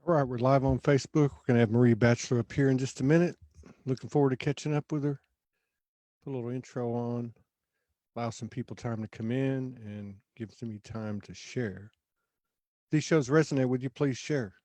All right, we're live on Facebook. We're going to have Maree Batchelor up here in just a minute. Looking forward to catching up with her. Put a little intro on, allow some people time to come in, and give me time to share. If these shows resonate with you, please share.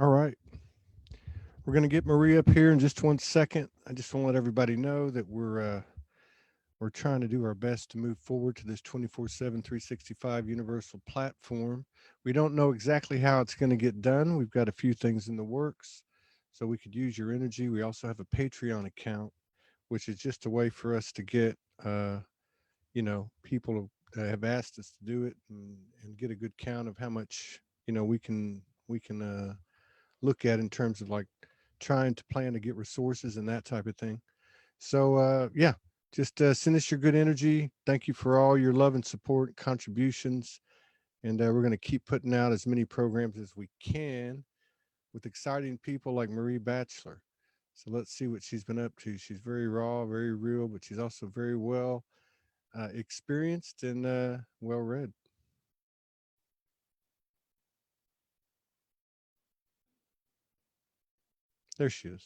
All right. We're going to get Maree up here in just 1 second. I just want to let everybody know that we're trying to do our best to move forward to this 24/7 365 universal platform. We don't know exactly how it's going to get done. We've got a few things in the works, so we could use your energy. We also have a Patreon account, which is just a way for us to get people that have asked us to do it, and get a good count of how much we can look at in terms of like trying to plan to get resources and that type of thing. So yeah, just send us your good energy. Thank you for all your love and support and contributions. And we're going to keep putting out as many programs as we can with exciting people like Maree Batchelor. So let's see what she's been up to. She's very raw, very real, but she's also very well experienced and well read. There she is.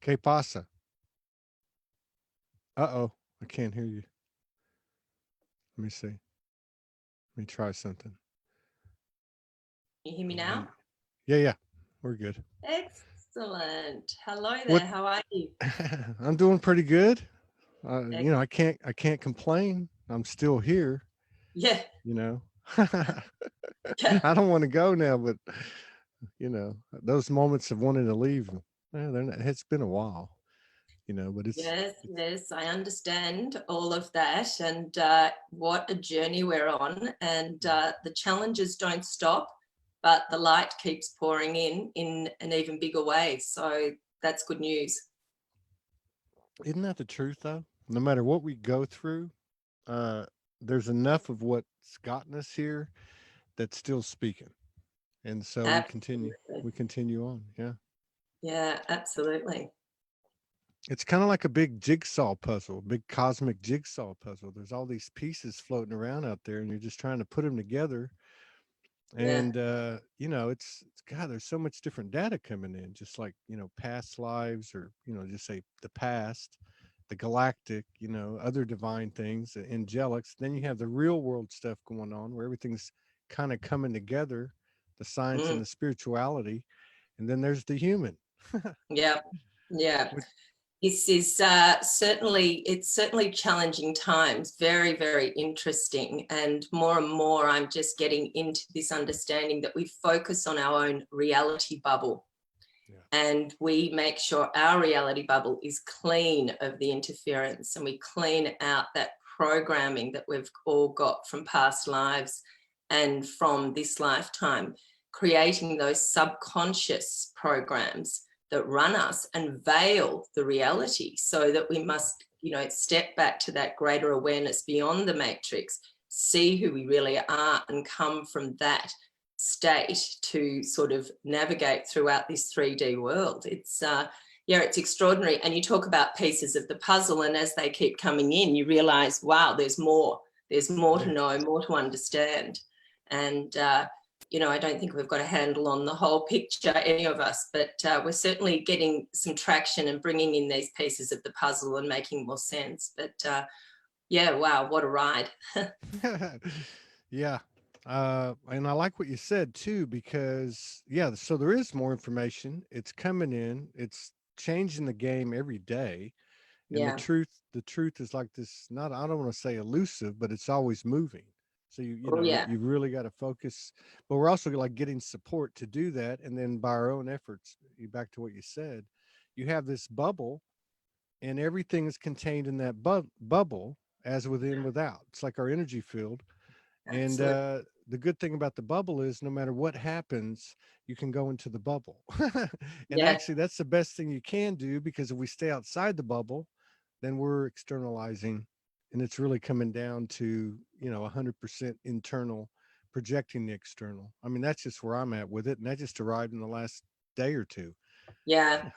Que pasa? Uh-oh, I can't hear you. Let me see. Let me try something. Can you hear me now? Yeah, we're good. Excellent. Hello What? there. How are you? I'm doing pretty good. I can't complain. I'm still here. Yeah. You know, Yeah. I don't want to go now, but those moments of wanting to leave, it's been a while. But Yes, I understand all of that, and what a journey we're on. And the challenges don't stop, but the light keeps pouring in an even bigger way. So that's good news. isn't that the truth though? No matter what we go through, uh, there's enough of what's gotten us here that's still speaking, and so we continue. Absolutely. We continue on. Yeah. Yeah, absolutely. It's kind of like a big jigsaw puzzle, big cosmic jigsaw puzzle. There's all these pieces floating around out there, and you're just trying to put them together. Yeah. And it's God. There's so much different data coming in, just like past lives, or just say the past, the galactic, other divine things, the angelics. Then you have the real world stuff going on, where everything's kind of coming together, the science and Mm. the spirituality, and then there's the human. Yeah. Yeah. Which, This is certainly challenging times, very, very interesting. And more, I'm just getting into this understanding that we focus on our own reality bubble, yeah. and we make sure our reality bubble is clean of the interference, and we clean out that programming that we've all got from past lives and from this lifetime, creating those subconscious programs that run us and veil the reality, so that we must, step back to that greater awareness beyond the matrix, see who we really are and come from that state to sort of navigate throughout this 3D world. It's yeah, it's extraordinary. And you talk about pieces of the puzzle, and as they keep coming in, you realize, wow, there's more to know, more to understand. And you know, I don't think we've got a handle on the whole picture, any of us, but we're certainly getting some traction and bringing in these pieces of the puzzle and making more sense. But yeah, wow, what a ride. Yeah. And I like what you said too, because yeah, so there is more information. It's coming in, it's changing the game every day. And Yeah. the truth is like this, not, I don't want to say elusive, but it's always moving. So you Oh, know, yeah. you really got to focus, but we're also like getting support to do that. And then by our own efforts, back to what you said, you have this bubble and everything is contained in that bubble as within without. It's like our energy field. And Absolutely. the good thing about the bubble is no matter what happens, you can go into the bubble. And Yeah. actually, that's the best thing you can do, because if we stay outside the bubble, then we're externalizing, and it's really coming down to, you know, 100% internal, projecting the external. I mean, that's just where I'm at with it. And that just arrived in the last day or two. Yeah.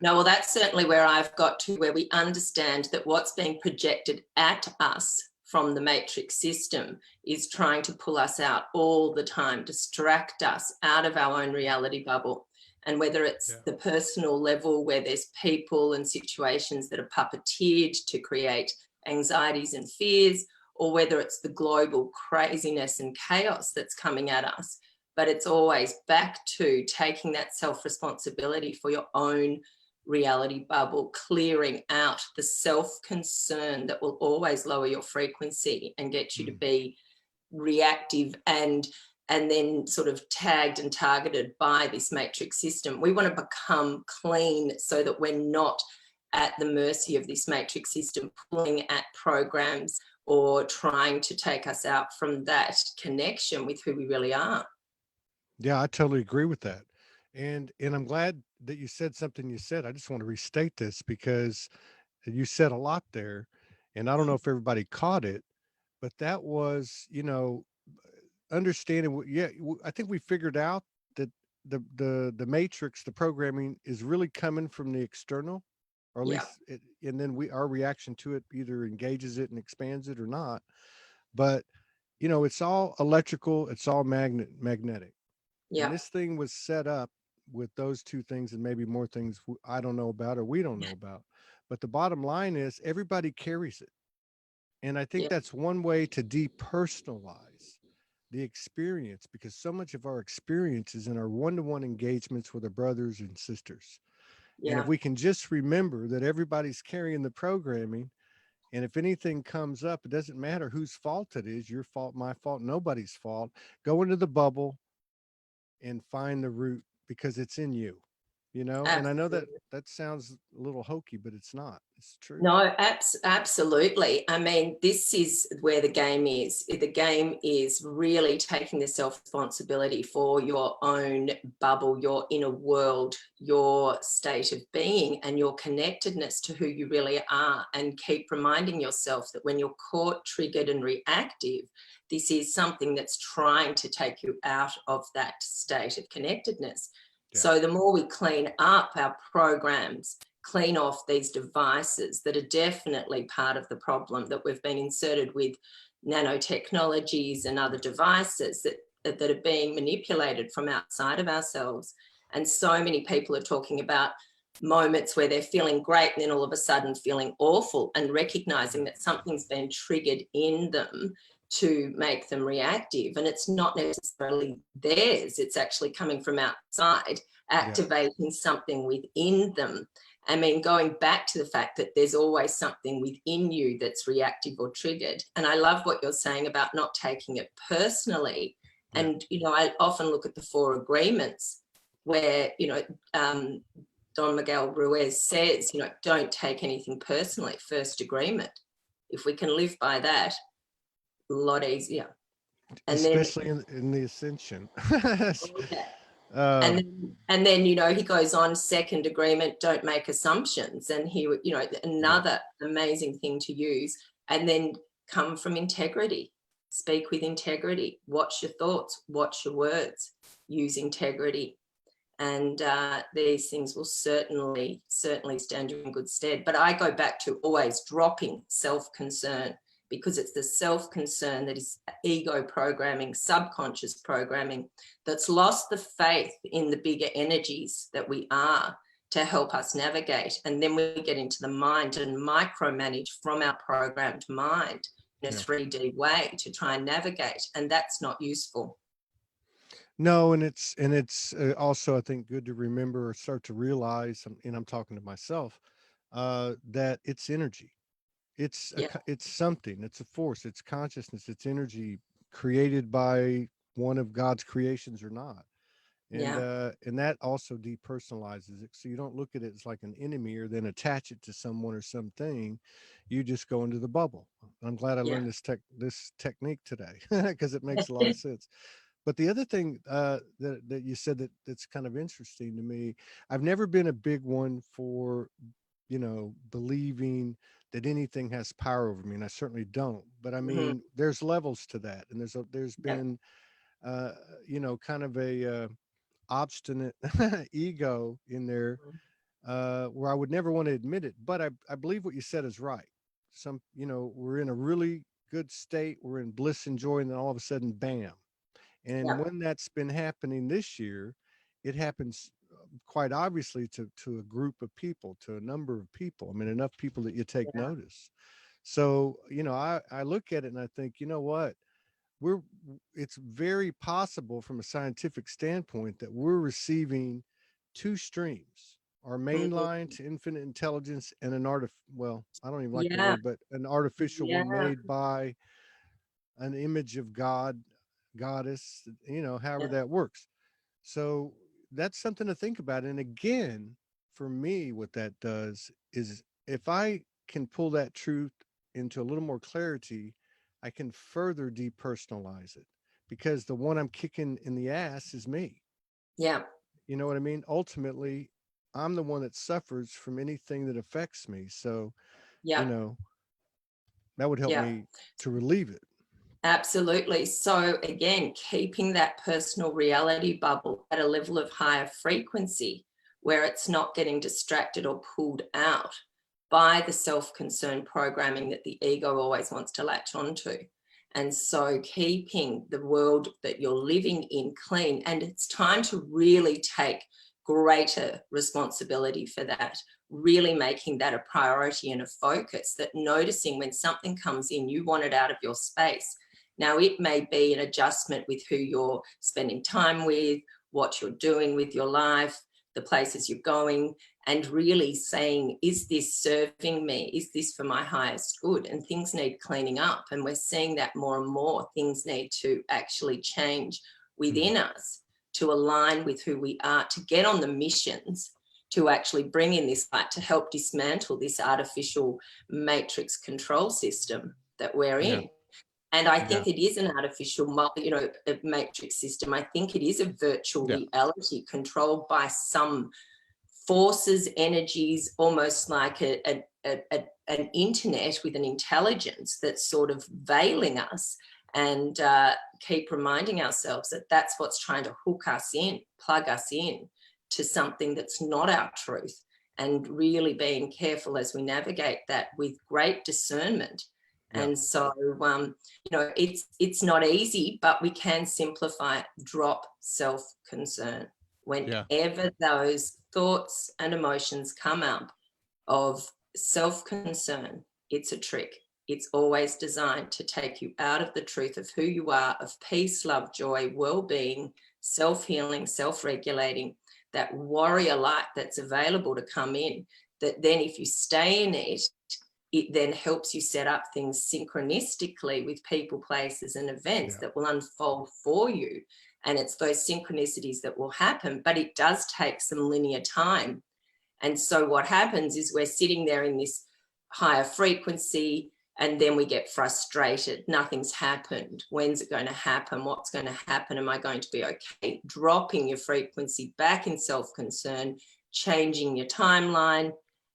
No, well, that's certainly where I've got to, where we understand that what's being projected at us from the matrix system is trying to pull us out all the time, distract us out of our own reality bubble. And whether it's the personal level, where there's people and situations that are puppeteered to create anxieties and fears, or whether it's the global craziness and chaos that's coming at us. But it's always back to taking that self-responsibility for your own reality bubble, clearing out the self-concern that will always lower your frequency and get you to be reactive and then sort of tagged and targeted by this matrix system. We want to become clean so that we're not at the mercy of this matrix system pulling at programs or trying to take us out from that connection with who we really are. Yeah, I totally agree with that. And I'm glad that you said something you said. I just want to restate this because you said a lot there, and I don't know if everybody caught it, but that was, you know, understanding what, yeah, I think we figured out that the matrix, the programming is really coming from the external, or at Yeah, least it, and then our reaction to it either engages it and expands it or not. But you know, it's all electrical, it's all magnetic. And yeah, this thing was set up with those two things and maybe more things I don't know about or we don't know about. But the bottom line is everybody carries it. And I think yeah, that's one way to depersonalize the experience, because so much of our experience is in our one-to-one engagements with our brothers and sisters. And if yeah. we can just remember that everybody's carrying the programming, and if anything comes up, it doesn't matter whose fault it is, your fault, my fault, nobody's fault. Go into the bubble and find the root, because it's in you, you know? And I know that Absolutely. that sounds a little hokey, but it's not. It's true. No, absolutely. I mean, this is where the game is. The game is really taking the self-responsibility for your own bubble, your inner world, your state of being, and your connectedness to who you really are. And keep reminding yourself that when you're caught, triggered, and reactive, this is something that's trying to take you out of that state of connectedness. Yeah. So the more we clean up our programs, clean off these devices that are definitely part of the problem, that we've been inserted with nanotechnologies and other devices that are being manipulated from outside of ourselves. And so many people are talking about moments where they're feeling great and then all of a sudden feeling awful, and recognizing that something's been triggered in them to make them reactive. And it's not necessarily theirs, it's actually coming from outside, activating something within them. I mean, going back to the fact that there's always something within you that's reactive or triggered. And I love what you're saying about not taking it personally. Yeah. And, you know, I often look at the 4 agreements where, you know, Don Miguel Ruiz says, you know, don't take anything personally, first agreement. If we can live by that, a lot easier. And then, Especially in the ascension. yeah. uh, And then, you know, he goes on, second agreement, don't make assumptions. And he, you know, yeah. another amazing thing to use. And then come from integrity. speak with integrity, watch your thoughts, watch your words, use integrity. And these things will certainly stand you in good stead. But I go back to always dropping self-concern, because it's the self-concern that is ego programming, subconscious programming, that's lost the faith in the bigger energies that we are to help us navigate. And then we get into the mind and micromanage from our programmed mind in a 3D way to try and navigate. And that's not useful. No, and it's also, I think, good to remember or start to realize, and I'm talking to myself, that it's energy. It's something. It's a force. It's consciousness. It's energy created by one of God's creations or not. And that also depersonalizes it. So you don't look at it as like an enemy or then attach it to someone or something. You just go into the bubble. I'm glad I learned this technique today because it makes a lot of sense. But the other thing that you said that's kind of interesting to me, I've never been a big one for, believing that anything has power over me, and I certainly don't. But I mean, there's levels to that, and there's been, kind of a obstinate ego in there where I would never want to admit it. But I believe what you said is right. We're in a really good state, we're in bliss and joy, and then all of a sudden, bam. And when that's been happening this year, it happens quite obviously to a group of people, to a number of people. I mean, enough people that you take notice. So, I look at it and I think, you know what? It's very possible from a scientific standpoint that we're receiving two streams, our main line to infinite intelligence and well, I don't even like the word, but an artificial one made by an image of God, goddess, however that works. So that's something to think about. And again, for me, what that does is if I can pull that truth into a little more clarity, I can further depersonalize it, because the one I'm kicking in the ass is me. Yeah. You know what I mean? Ultimately, I'm the one that suffers from anything that affects me. So, that would help me to relieve it. Absolutely. So again, keeping that personal reality bubble at a level of higher frequency where it's not getting distracted or pulled out by the self-concern programming that the ego always wants to latch onto. And so keeping the world that you're living in clean, and it's time to really take greater responsibility for that, really making that a priority and a focus, that noticing when something comes in, you want it out of your space. Now, it may be an adjustment with who you're spending time with, what you're doing with your life, the places you're going, and really saying, is this serving me? Is this for my highest good? And things need cleaning up. And we're seeing that more and more. Things need to actually change within us to align with who we are, to get on the missions, to actually bring in this light, to help dismantle this artificial matrix control system that we're in. And I think it is an artificial, a matrix system. I think it is a virtual reality controlled by some forces, energies, almost like an internet with an intelligence that's sort of veiling us, and keep reminding ourselves that that's what's trying to hook us in, plug us in to something that's not our truth, and really being careful as we navigate that with great discernment. And so, it's not easy, but we can simplify it. Drop self-concern. Whenever those thoughts and emotions come up of self-concern, it's a trick. It's always designed to take you out of the truth of who you are, of peace, love, joy, well-being, self-healing, self-regulating, that warrior light that's available to come in, that then if you stay in it, it then helps you set up things synchronistically with people, places, and events that will unfold for you. And it's those synchronicities that will happen, but it does take some linear time. And so what happens is we're sitting there in this higher frequency, and then we get frustrated. Nothing's happened. When's it going to happen? What's going to happen? Am I going to be okay? Dropping your frequency back in self-concern, changing your timeline,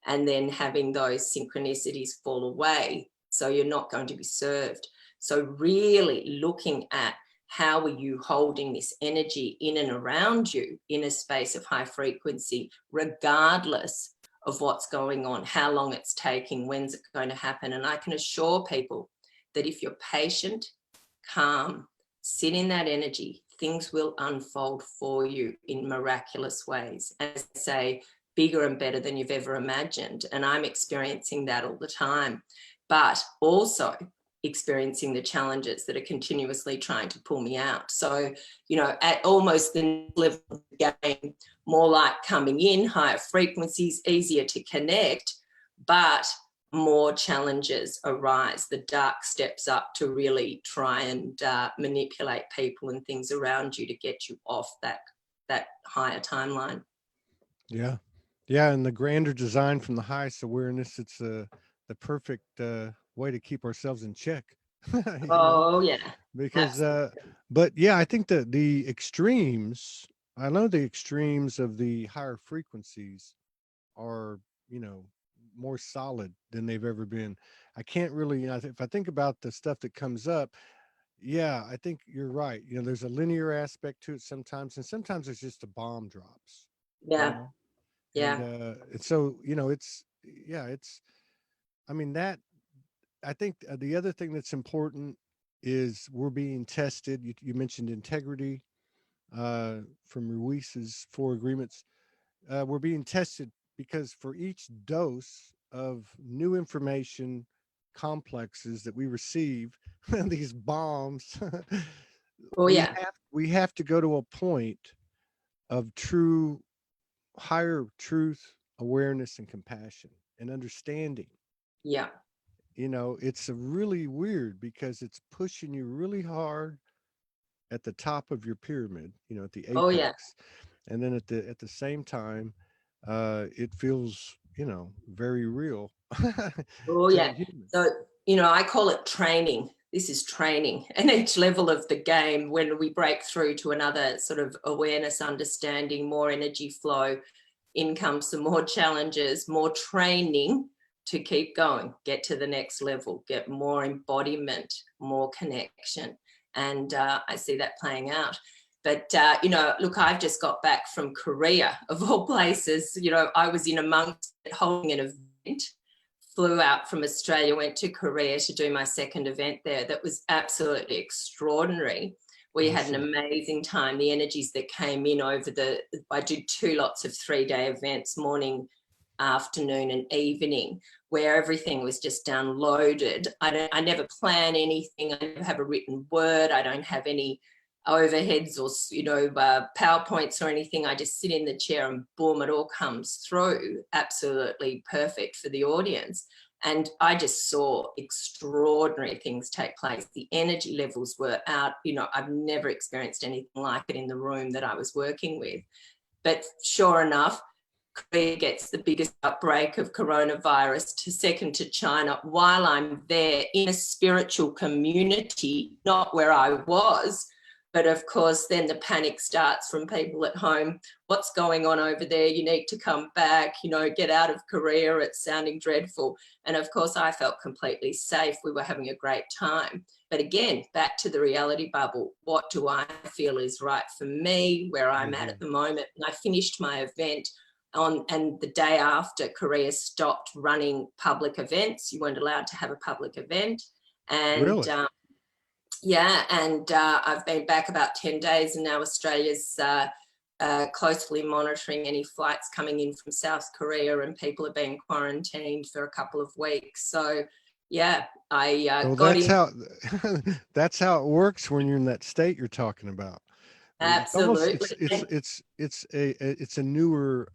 and then having those synchronicities fall away. So you're not going to be served. So really looking at how are you holding this energy in and around you in a space of high frequency, regardless of what's going on, how long it's taking, when's it going to happen. And I can assure people that if you're patient, calm, sit in that energy, things will unfold for you in miraculous ways. As I say, bigger and better than you've ever imagined. And I'm experiencing that all the time, but also experiencing the challenges that are continuously trying to pull me out. So, you know, at almost the level of the game, more like coming in, higher frequencies, easier to connect, but more challenges arise. The dark steps up to really try and manipulate people and things around you to get you off that higher timeline. Yeah. Yeah. And the grander design from the highest awareness, it's the perfect way to keep ourselves in check. You know? Oh, yeah. Because Absolutely. but yeah, I think that the extremes, I know the extremes of the higher frequencies are, you know, more solid than they've ever been. I can't really, you know, if I think about the stuff that comes up, yeah, I think you're right. You know, there's a linear aspect to it sometimes, and sometimes it's just a bomb drops, you Yeah. know. Yeah. And so, you know, it's, yeah, it's, I mean, that, I think the other thing that's important is we're being tested. You mentioned integrity from Ruiz's four agreements. We're being tested because for each dose of new information complexes that we receive, these bombs, Oh, yeah. we have to go to a point of true higher truth, awareness, and compassion and understanding. Yeah. You know, it's a really weird because it's pushing you really hard at the top of your pyramid, you know, at the Oh, yeah. apex, and then at the same time, it feels, you know, very real Oh, to yeah. the human. So, you know, I call it training. This is training. And each level of the game, when we break through to another sort of awareness, understanding, more energy flow, in comes some more challenges, more training to keep going, get to the next level, get more embodiment, more connection. And I see that playing out. But, you know, look, I've just got back from Korea, of all places. You know, I was in amongst it, holding an event, flew out from Australia, went to Korea to do my second event there. That was absolutely extraordinary. We had an Awesome. amazing time. The energies that came in over I did 2 lots of 3-day events, morning, afternoon and evening, where everything was just downloaded. I never plan anything. I never have a written word. I don't have any overheads or, you know, PowerPoints or anything. I just sit in the chair and boom, it all comes through. Absolutely perfect for the audience. And I just saw extraordinary things take place. The energy levels were out. You know, I've never experienced anything like it in the room that I was working with. But sure enough, Korea gets the biggest outbreak of coronavirus, second to China, while I'm there in a spiritual community, not where I was. But of course, then the panic starts from people at home. What's going on over there? You need to come back, you know, get out of Korea. It's sounding dreadful. And of course, I felt completely safe. We were having a great time. But again, back to the reality bubble. What do I feel is right for me, where I'm at the moment? And I finished my event and the day after, Korea stopped running public events. You weren't allowed to have a public event. And Really? yeah, and I've been back about 10 days, and now Australia's closely monitoring any flights coming in from South Korea, and people are being quarantined for a couple of weeks. So yeah, I So got that's in. how that's how it works when you're in that state you're talking about. It's almost Absolutely. it's a newer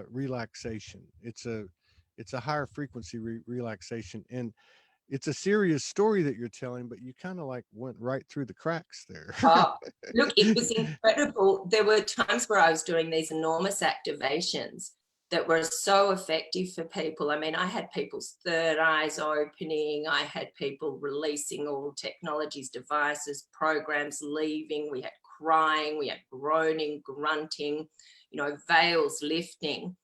relaxation. It's a higher frequency relaxation, and it's a serious story that you're telling, but you kind of like went right through the cracks there. Oh, look, it was incredible. There were times where I was doing these enormous activations that were so effective for people. I mean, I had people's third eyes opening. I had people releasing all technologies, devices, programs, leaving. We had crying, we had groaning, grunting, you know, veils lifting.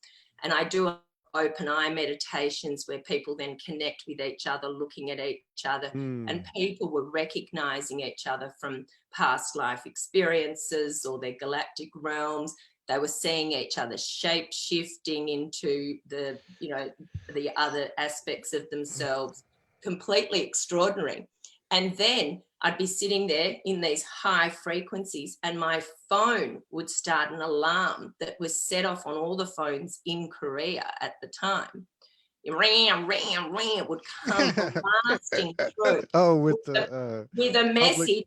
And I do open eye meditations where people then connect with each other, looking at each other, and people were recognizing each other from past life experiences or their galactic realms. They were seeing each other shape shifting into the, you know, the other aspects of themselves. Completely extraordinary. And then I'd be sitting there in these high frequencies and my phone would start an alarm that was set off on all the phones in Korea at the time. Ram, ram, ram would come blasting through Oh, with with a public, message,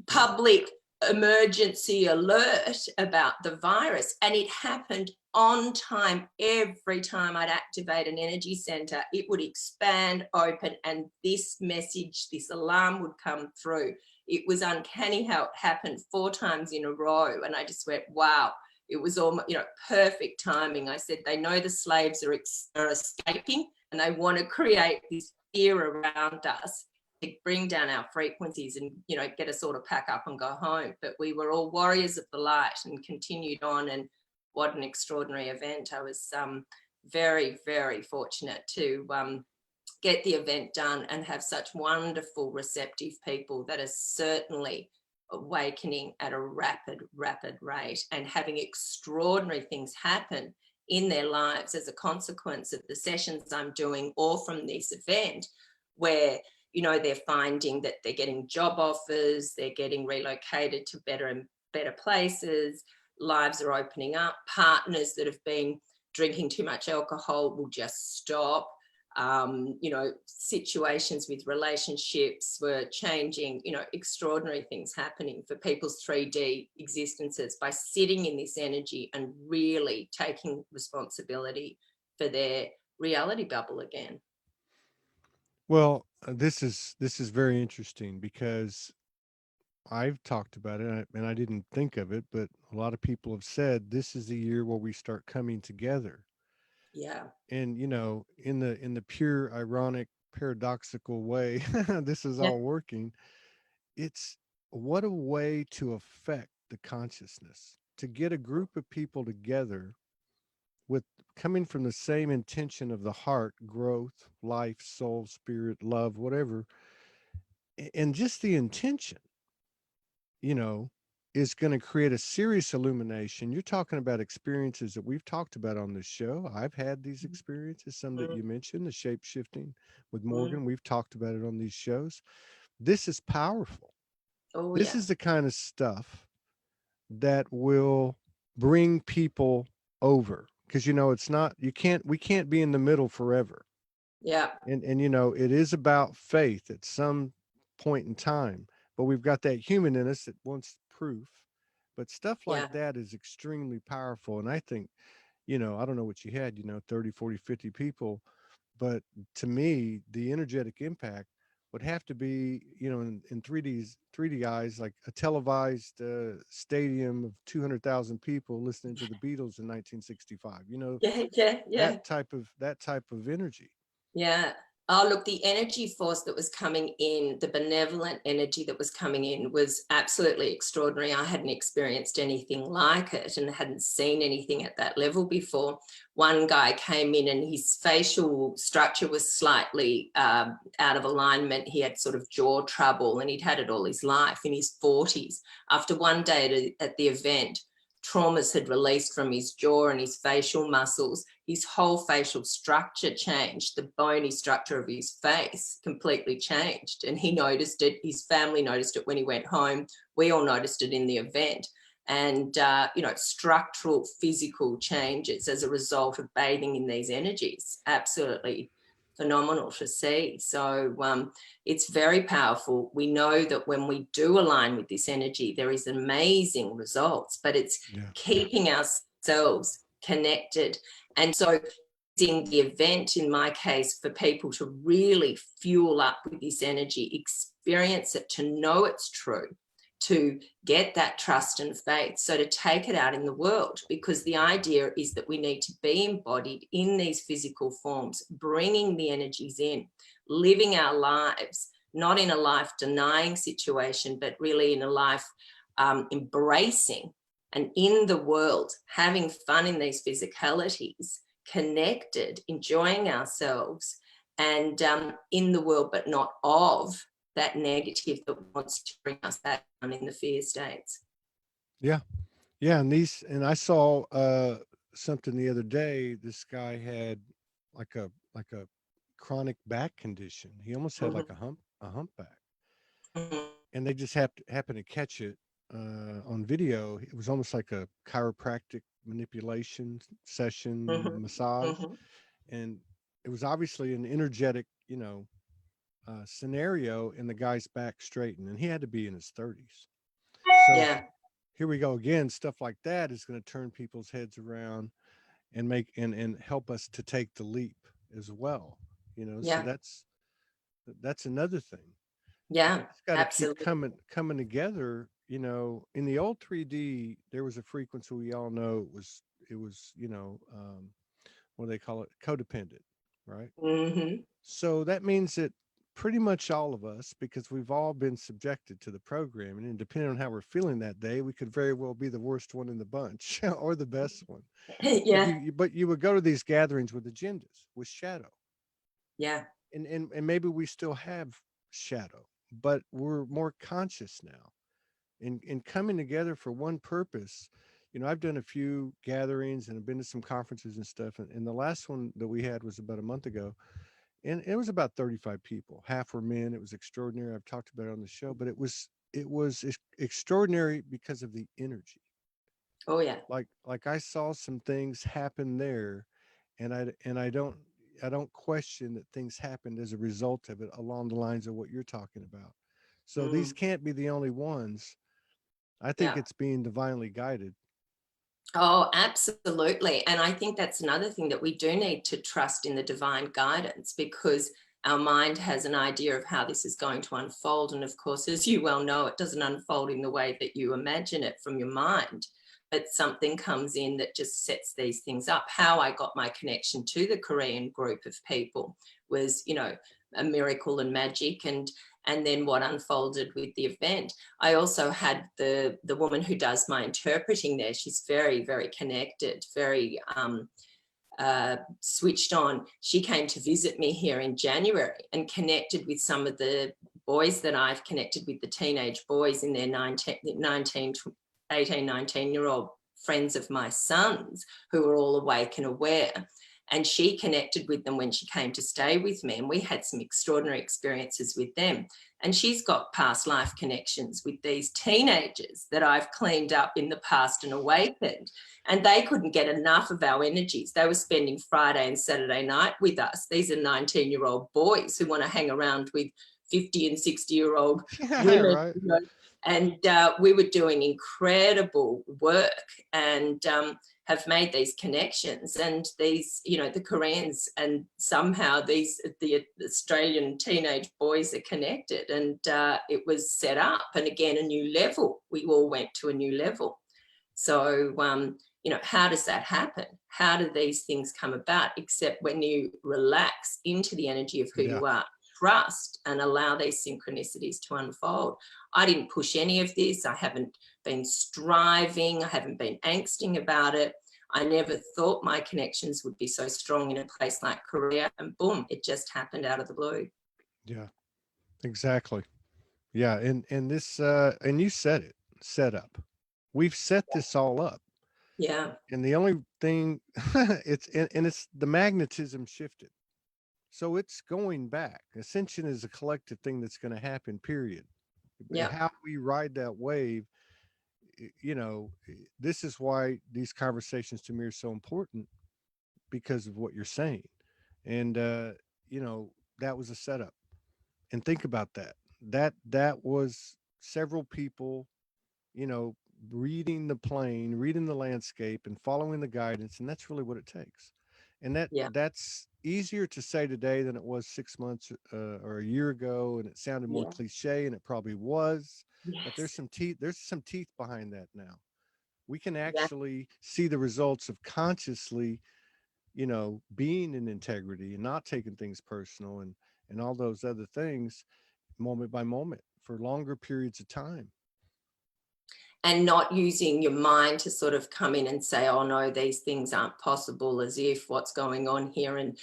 public emergency alert about the virus. And it happened on time. Every time I'd activate an energy center, it would expand, open, and this message, this alarm would come through. It was uncanny how it happened 4 times in a row. And I just went, wow. It was almost, you know, perfect timing. I said, they know the slaves are escaping and they want to create this fear around us to bring down our frequencies and, you know, get us all to pack up and go home. But we were all warriors of the light and continued on. And what an extraordinary event. I was very, very fortunate to get the event done and have such wonderful, receptive people that are certainly awakening at a rapid rate and having extraordinary things happen in their lives as a consequence of the sessions I'm doing or from this event, where, you know, they're finding that they're getting job offers, they're getting relocated to better and better places, lives are opening up, partners that have been drinking too much alcohol will just stop. You know, situations with relationships were changing, you know, extraordinary things happening for people's 3D existences by sitting in this energy and really taking responsibility for their reality bubble again. well, this is very interesting because I've talked about it and I didn't think of it, but a lot of people have said this is the year where we start coming together. Yeah. And you know, in the pure ironic paradoxical way this is Yeah. all working. It's what a way to affect the consciousness, to get a group of people together with coming from the same intention of the heart, growth, life, soul, spirit, love, whatever. And just the intention, you know, is going to create a serious illumination. You're talking about experiences that we've talked about on this show. I've had these experiences, some that you mentioned, the shape shifting with Morgan. We've talked about it on these shows. This is powerful. Oh, This yeah. is the kind of stuff that will bring people over, because you know it's not, we can't be in the middle forever. Yeah. And you know, it is about faith at some point in time, but we've got that human in us that wants proof. But stuff like Yeah. that is extremely powerful. And I think, you know, I don't know what you had, you know, 30, 40, 50 people, but to me the energetic impact would have to be, you know, in 3D eyes, like a televised stadium of 200,000 people listening to the Beatles in 1965, you know, Yeah. Yeah. Yeah. that type of energy. Yeah. Oh, look, the energy force that was coming in, the benevolent energy that was coming in was absolutely extraordinary. I hadn't experienced anything like it and hadn't seen anything at that level before. One guy came in and his facial structure was slightly out of alignment. He had sort of jaw trouble and he'd had it all his life, in his 40s. After one day at the event, traumas had released from his jaw and his facial muscles. His whole facial structure changed. The bony structure of his face completely changed. And he noticed it. His family noticed it when he went home. We all noticed it in the event. And, you know, structural, physical changes as a result of bathing in these energies. Absolutely phenomenal to see. So it's very powerful. We know that when we do align with this energy, there is amazing results, but it's keeping ourselves connected. And so in the event, in my case, for people to really fuel up with this energy, experience it, to know it's true, to get that trust and faith, so to take it out in the world, because the idea is that we need to be embodied in these physical forms, bringing the energies in, living our lives, not in a life denying situation, but really in a life embracing, and in the world, having fun in these physicalities connected, enjoying ourselves, and in the world, but not of that negative that wants to bring us back down in the fear states. Yeah. Yeah. And I saw something the other day. This guy had like a chronic back condition. He almost had like Mm-hmm. a humpback, Mm-hmm. and they just happened to catch it on video. It was almost like a chiropractic manipulation session massage, Mm-hmm. and it was obviously an energetic, scenario, and the guy's back straightened, and he had to be in his 30s. So Yeah, here we go again. Stuff like that is going to turn people's heads around and make and help us to take the leap as well. So yeah, that's another thing. We yeah, just got to keep absolutely. coming together. In the old 3D, there was a frequency we all know it was what do they call it, codependent, right? Mm-hmm. So that means that pretty much all of us, because we've all been subjected to the programming, and depending on how we're feeling that day, we could very well be the worst one in the bunch or the best one. But Yeah, you would go to these gatherings with agendas, with shadow, yeah. and maybe we still have shadow, but we're more conscious now, and coming together for one purpose. I've done a few gatherings and I've been to some conferences and stuff, and the last one that we had was about a month ago, and it was about 35 people. Half were men. It was extraordinary. I've talked about it on the show, but it was extraordinary because of the energy. Oh, yeah. Like I saw some things happen there, and I don't question that things happened as a result of it, along the lines of what you're talking about. So these Mm, can't be the only ones. I think yeah. it's being divinely guided. Oh, absolutely. And I think that's another thing, that we do need to trust in the divine guidance, because our mind has an idea of how this is going to unfold. And of course, as you well know, it doesn't unfold in the way that you imagine it from your mind, but something comes in that just sets these things up. How I got my connection to the Korean group of people was, a miracle and magic. And then what unfolded with the event. I also had the woman who does my interpreting there. She's very, very connected, very switched on. She came to visit me here in January and connected with some of the boys that I've connected with, the teenage boys in their 18, 19-year-old friends of my sons, who are all awake and aware. And she connected with them when she came to stay with me, and we had some extraordinary experiences with them. And she's got past life connections with these teenagers that I've cleaned up in the past and awakened. And they couldn't get enough of our energies. They were spending Friday and Saturday night with us. These are 19-year-old boys who want to hang around with 50 and 60-year-old Yeah, women. right. And we were doing incredible work, and have made these connections, and these, the Koreans, and somehow the Australian teenage boys are connected, and it was set up, and again, a new level. We all went to a new level. So, how does that happen? How do these things come about? Except when you relax into the energy of who Yeah. you are, trust, and allow these synchronicities to unfold. I didn't push any of this. I haven't been striving. I haven't been angsting about it. I never thought my connections would be so strong in a place like Korea, and boom, it just happened out of the blue. Yeah. Exactly. Yeah, and this and you said it, set up. We've set this all up. Yeah, And the only thing and it's the magnetism shifted. So it's going back. Ascension is a collective thing that's going to happen, period. yeah, How we ride that wave, this is why these conversations to me are so important, because of what you're saying. And you know, that was a setup. And think about that. That was several people, you know, reading the plane, reading the landscape, and following the guidance, and that's really what it takes. And yeah, that's easier to say today than it was 6 months or a year ago, and it sounded more yeah, cliche, and it probably was. But yes, there's some teeth. There's some teeth behind that now. We can yeah. actually see the results of consciously, being in integrity and not taking things personal, and all those other things, moment by moment, for longer periods of time. and not using your mind to sort of come in and say, oh no, these things aren't possible, as if what's going on here. And,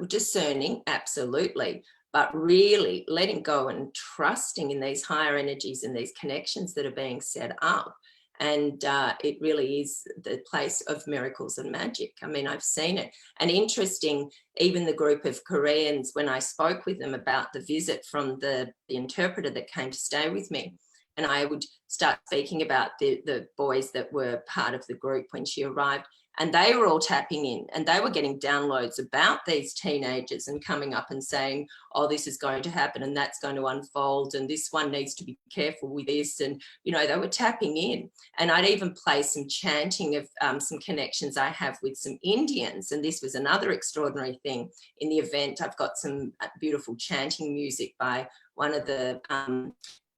discerning, absolutely, but really letting go and trusting in these higher energies and these connections that are being set up. And it really is the place of miracles and magic. I mean, I've seen it. And interesting, even the group of Koreans, when I spoke with them about the visit from the interpreter that came to stay with me, and I would start speaking about the boys that were part of the group when she arrived, and they were all tapping in, and they were getting downloads about these teenagers and coming up and saying, oh, this is going to happen and that's going to unfold, and this one needs to be careful with this. And, they were tapping in. And I'd even play some chanting of some connections I have with some Indians. And this was another extraordinary thing in the event. I've got some beautiful chanting music by one of the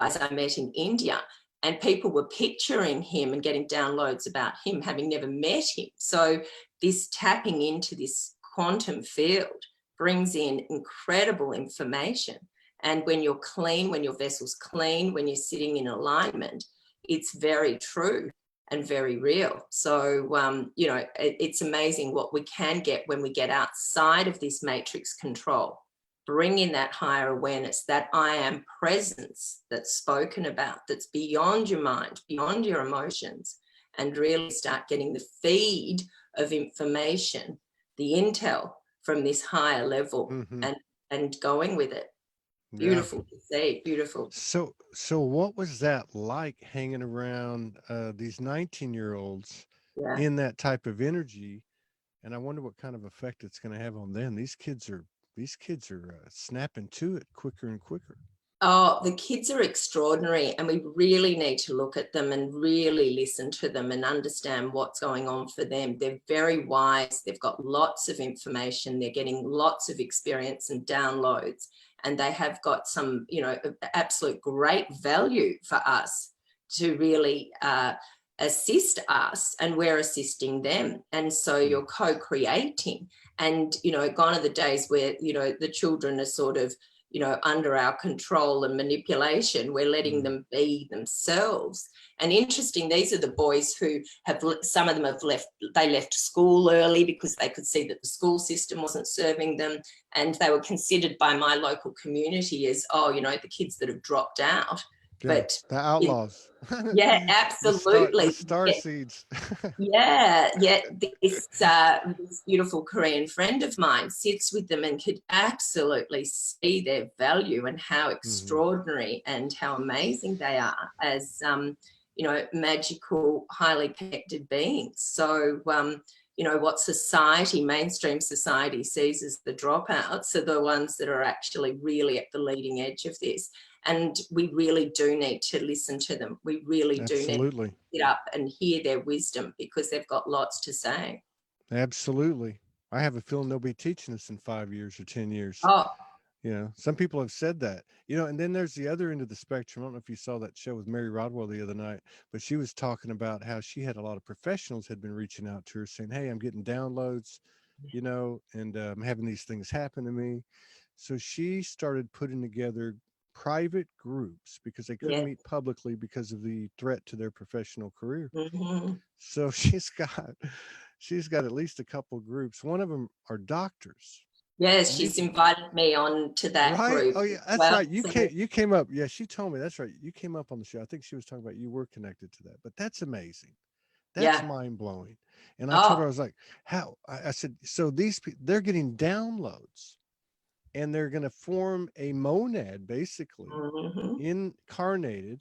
guys I met in India, and people were picturing him and getting downloads about him, having never met him. So this tapping into this quantum field brings in incredible information. And when you're clean, when your vessel's clean, when you're sitting in alignment, it's very true and very real. So, it's amazing what we can get when we get outside of this matrix control. Bring in that higher awareness, that I am presence that's spoken about, that's beyond your mind, beyond your emotions, and really start getting the feed of information, the intel from this higher level, and going with it. Beautiful to see, beautiful. So what was that like, hanging around these 19-year-olds in that type of energy? And I wonder what kind of effect it's going to have on them. These kids are snapping to it quicker and quicker. Oh, the kids are extraordinary, and we really need to look at them and really listen to them and understand what's going on for them. They're very wise. They've got lots of information. They're getting lots of experience and downloads, and they have got some, absolute great value for us to really assist us, and we're assisting them. And so you're co-creating, and, gone are the days where, the children are sort of, under our control and manipulation. We're letting them be themselves. And interesting, these are the boys who have, some of them have left school early because they could see that the school system wasn't serving them. And they were considered by my local community as, the kids that have dropped out. Yeah, but the outlaws. Yeah, absolutely. The star seeds. This beautiful Korean friend of mine sits with them and could absolutely see their value and how extraordinary and how amazing they are as, magical, highly connected beings. So, what society, mainstream society, sees as the dropouts are the ones that are actually really at the leading edge of this. And we really do need to listen to them. We really do need to get up and hear their wisdom, because they've got lots to say. Absolutely. I have a feeling they'll be teaching us in 5 years or 10 years. Oh, some people have said that, and then there's the other end of the spectrum. I don't know if you saw that show with Mary Rodwell the other night, but she was talking about how she had a lot of professionals had been reaching out to her saying, hey, I'm getting downloads, and I'm having these things happen to me. So she started putting together private groups because they couldn't meet publicly because of the threat to their professional career. So she's got at least a couple groups. One of them are doctors. Yes, she's invited me on to that group. Oh yeah, that's right. You came up. Yeah, she told me. That's right. You came up on the show. I think she was talking about you were connected to that. But that's amazing. That's mind blowing. And I told her, I was like, how? I said, so these people, they're getting downloads, and they're going to form a monad, basically incarnated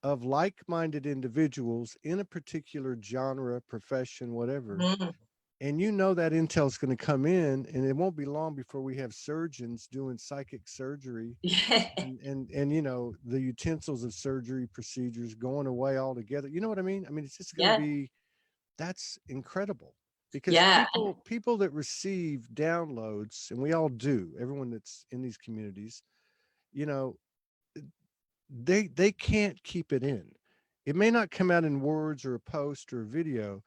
of like-minded individuals in a particular genre, profession, whatever. And that intel is going to come in, and it won't be long before we have surgeons doing psychic surgery and the utensils of surgery procedures going away altogether. You know what I mean? I mean, it's just going to be, that's incredible, because people that receive downloads, and we all do, everyone that's in these communities, they can't keep it in. It may not come out in words or a post or a video,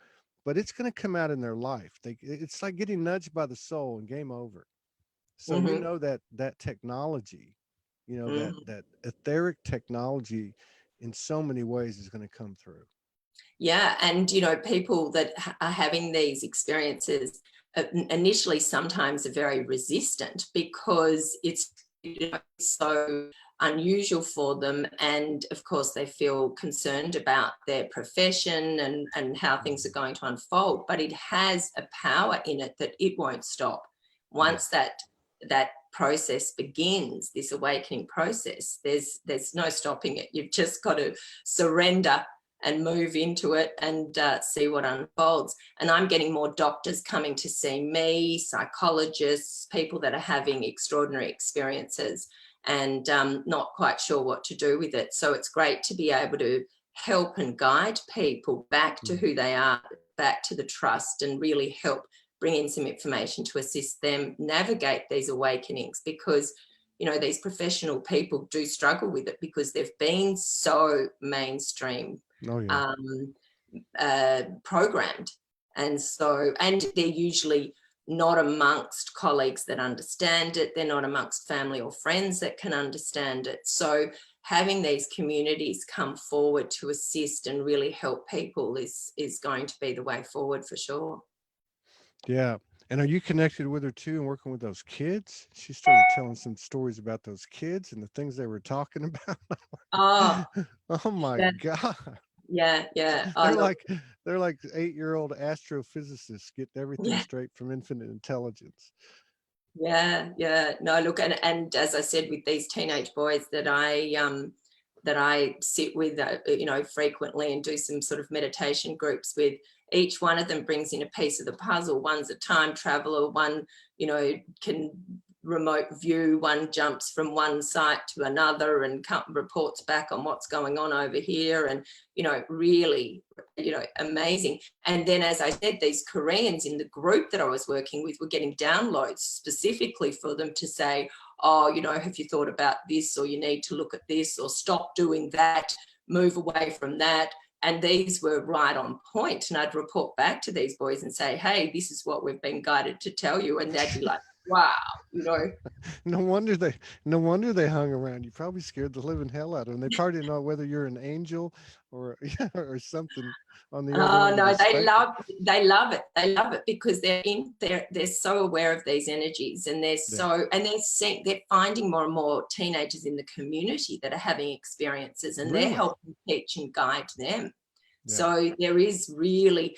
but it's going to come out in their life. It's like getting nudged by the soul and game over. So that technology, that etheric technology in so many ways is going to come through. Yeah, and people that are having these experiences initially sometimes are very resistant because it's so unusual for them, and of course they feel concerned about their profession and how things are going to unfold. But it has a power in it that it won't stop once that process begins. This awakening process, there's no stopping it. You've just got to surrender and move into it and see what unfolds. And I'm getting more doctors coming to see me, psychologists, people that are having extraordinary experiences and not quite sure what to do with it. So it's great to be able to help and guide people back to who they are, back to the trust, and really help bring in some information to assist them navigate these awakenings, because these professional people do struggle with it because they've been so mainstream programmed, and they're usually not amongst colleagues that understand it. They're not amongst family or friends that can understand it. So having these communities come forward to assist and really help people is going to be the way forward for sure. Yeah. And are you connected with her too and working with those kids? She started telling some stories about those kids and the things they were talking about. Oh, Oh my yeah, God. yeah. Oh, They're look, like they're like 8-year-old astrophysicists getting everything yeah. straight from infinite intelligence. Yeah. No, look, and as I said, with these teenage boys that I sit with, frequently and do some sort of meditation groups with, each one of them brings in a piece of the puzzle. One's a time traveler, one, can remote view, one jumps from one site to another and reports back on what's going on over here, and really amazing. And then, as I said, these Koreans in the group that I was working with were getting downloads specifically for them to say, oh, have you thought about this, or you need to look at this, or stop doing that, move away from that. And these were right on point. And I'd report back to these boys and say, hey, this is what we've been guided to tell you. And they'd be like, wow, No wonder they hung around. You probably scared the living hell out of them. They probably didn't know whether you're an angel or or something on the other Oh end of no, the spectrum. they love it. They love it because they're so aware of these energies, and Yeah. they're finding more and more teenagers in the community that are having experiences, and they're Really? helping teach and guide them. Yeah. So there is really,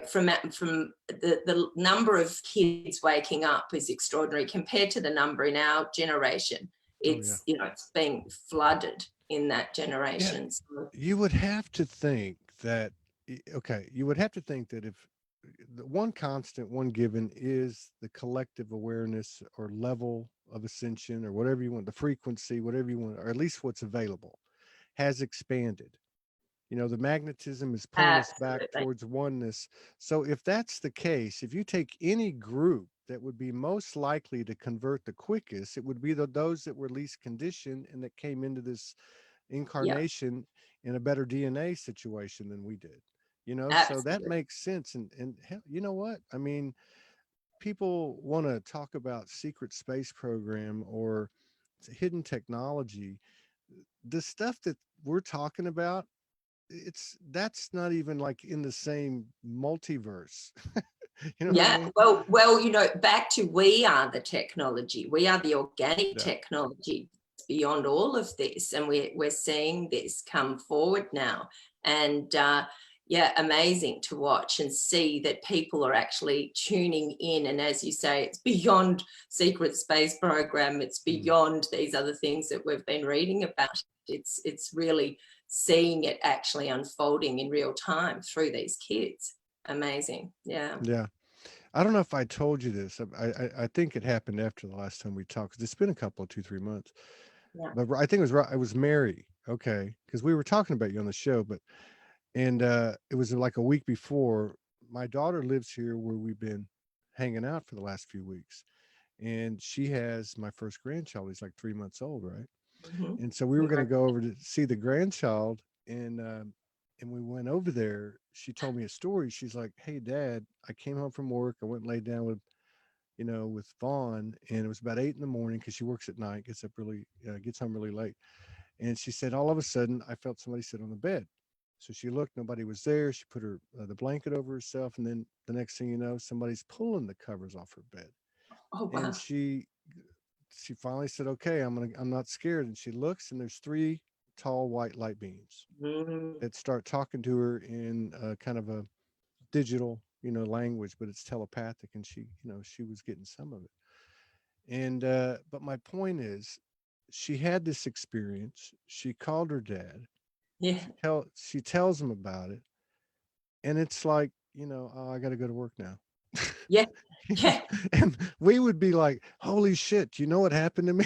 from the number of kids waking up is extraordinary compared to the number in our generation. Oh yeah. It's being flooded in that Yeah. generation. So, You would have to think that okay, you would have to think that if the one constant, one given is the collective awareness or level of ascension or whatever you want, the frequency, whatever you want, or at least what's available, has expanded. The magnetism is pulling us back absolutely. towards oneness. So if that's the case, if you take any group that would be most likely to convert the quickest, it would be those that were least conditioned and that came into this Yeah, incarnation in a better DNA situation than we did. So that absolutely. makes sense. And hell, you know what? I mean, people want to talk about secret space program or hidden technology. The stuff that we're talking about, that's not even like in the same multiverse. You know what I Yeah, mean? well, back to, we are the technology. We are the organic Yeah. technology beyond all of this, and we're seeing this come forward now. And yeah, amazing to watch and see that people are actually tuning in. And as you say, it's beyond secret space program. It's beyond these other things that we've been reading about. It's really seeing it actually unfolding in real time through these kids. Amazing. Yeah. Yeah. I don't know if I told you this. I think it happened after the last time we talked. 'Cause it's been a couple of 2-3 months. Yeah. But I think it was right. It was Maree. Okay, because we were talking about you on the show, but and it was like a week before. My daughter lives here where we've been hanging out for the last few weeks, and she has my first grandchild. He's like 3 months old, right? Mhm. And so we were going to go over to see the grandchild, and we went over there. She told me a story. She's like, "Hey, Dad, I came home from work. I went and laid down with with Vaughn, and it was about 8 in the morning because she works at night, gets home really late. And she said, all of a sudden, I felt somebody sit on the bed. So she looked, nobody was there. She put her the blanket over herself, and then the next thing you know, somebody's pulling the covers off her bed. Oh, And wow. she finally said, "Okay, I'm not scared." And she looks, and there's three tall white light beams Mm. that start talking to her in kind of a digital, language, but it's telepathic, and she was getting some of it. And but my point is, she had this experience. She called her dad. Yeah. She tells him about it, and it's like, oh, I got to go to work now. Yeah. Yeah. And we would be like, holy shit, you know what happened to me?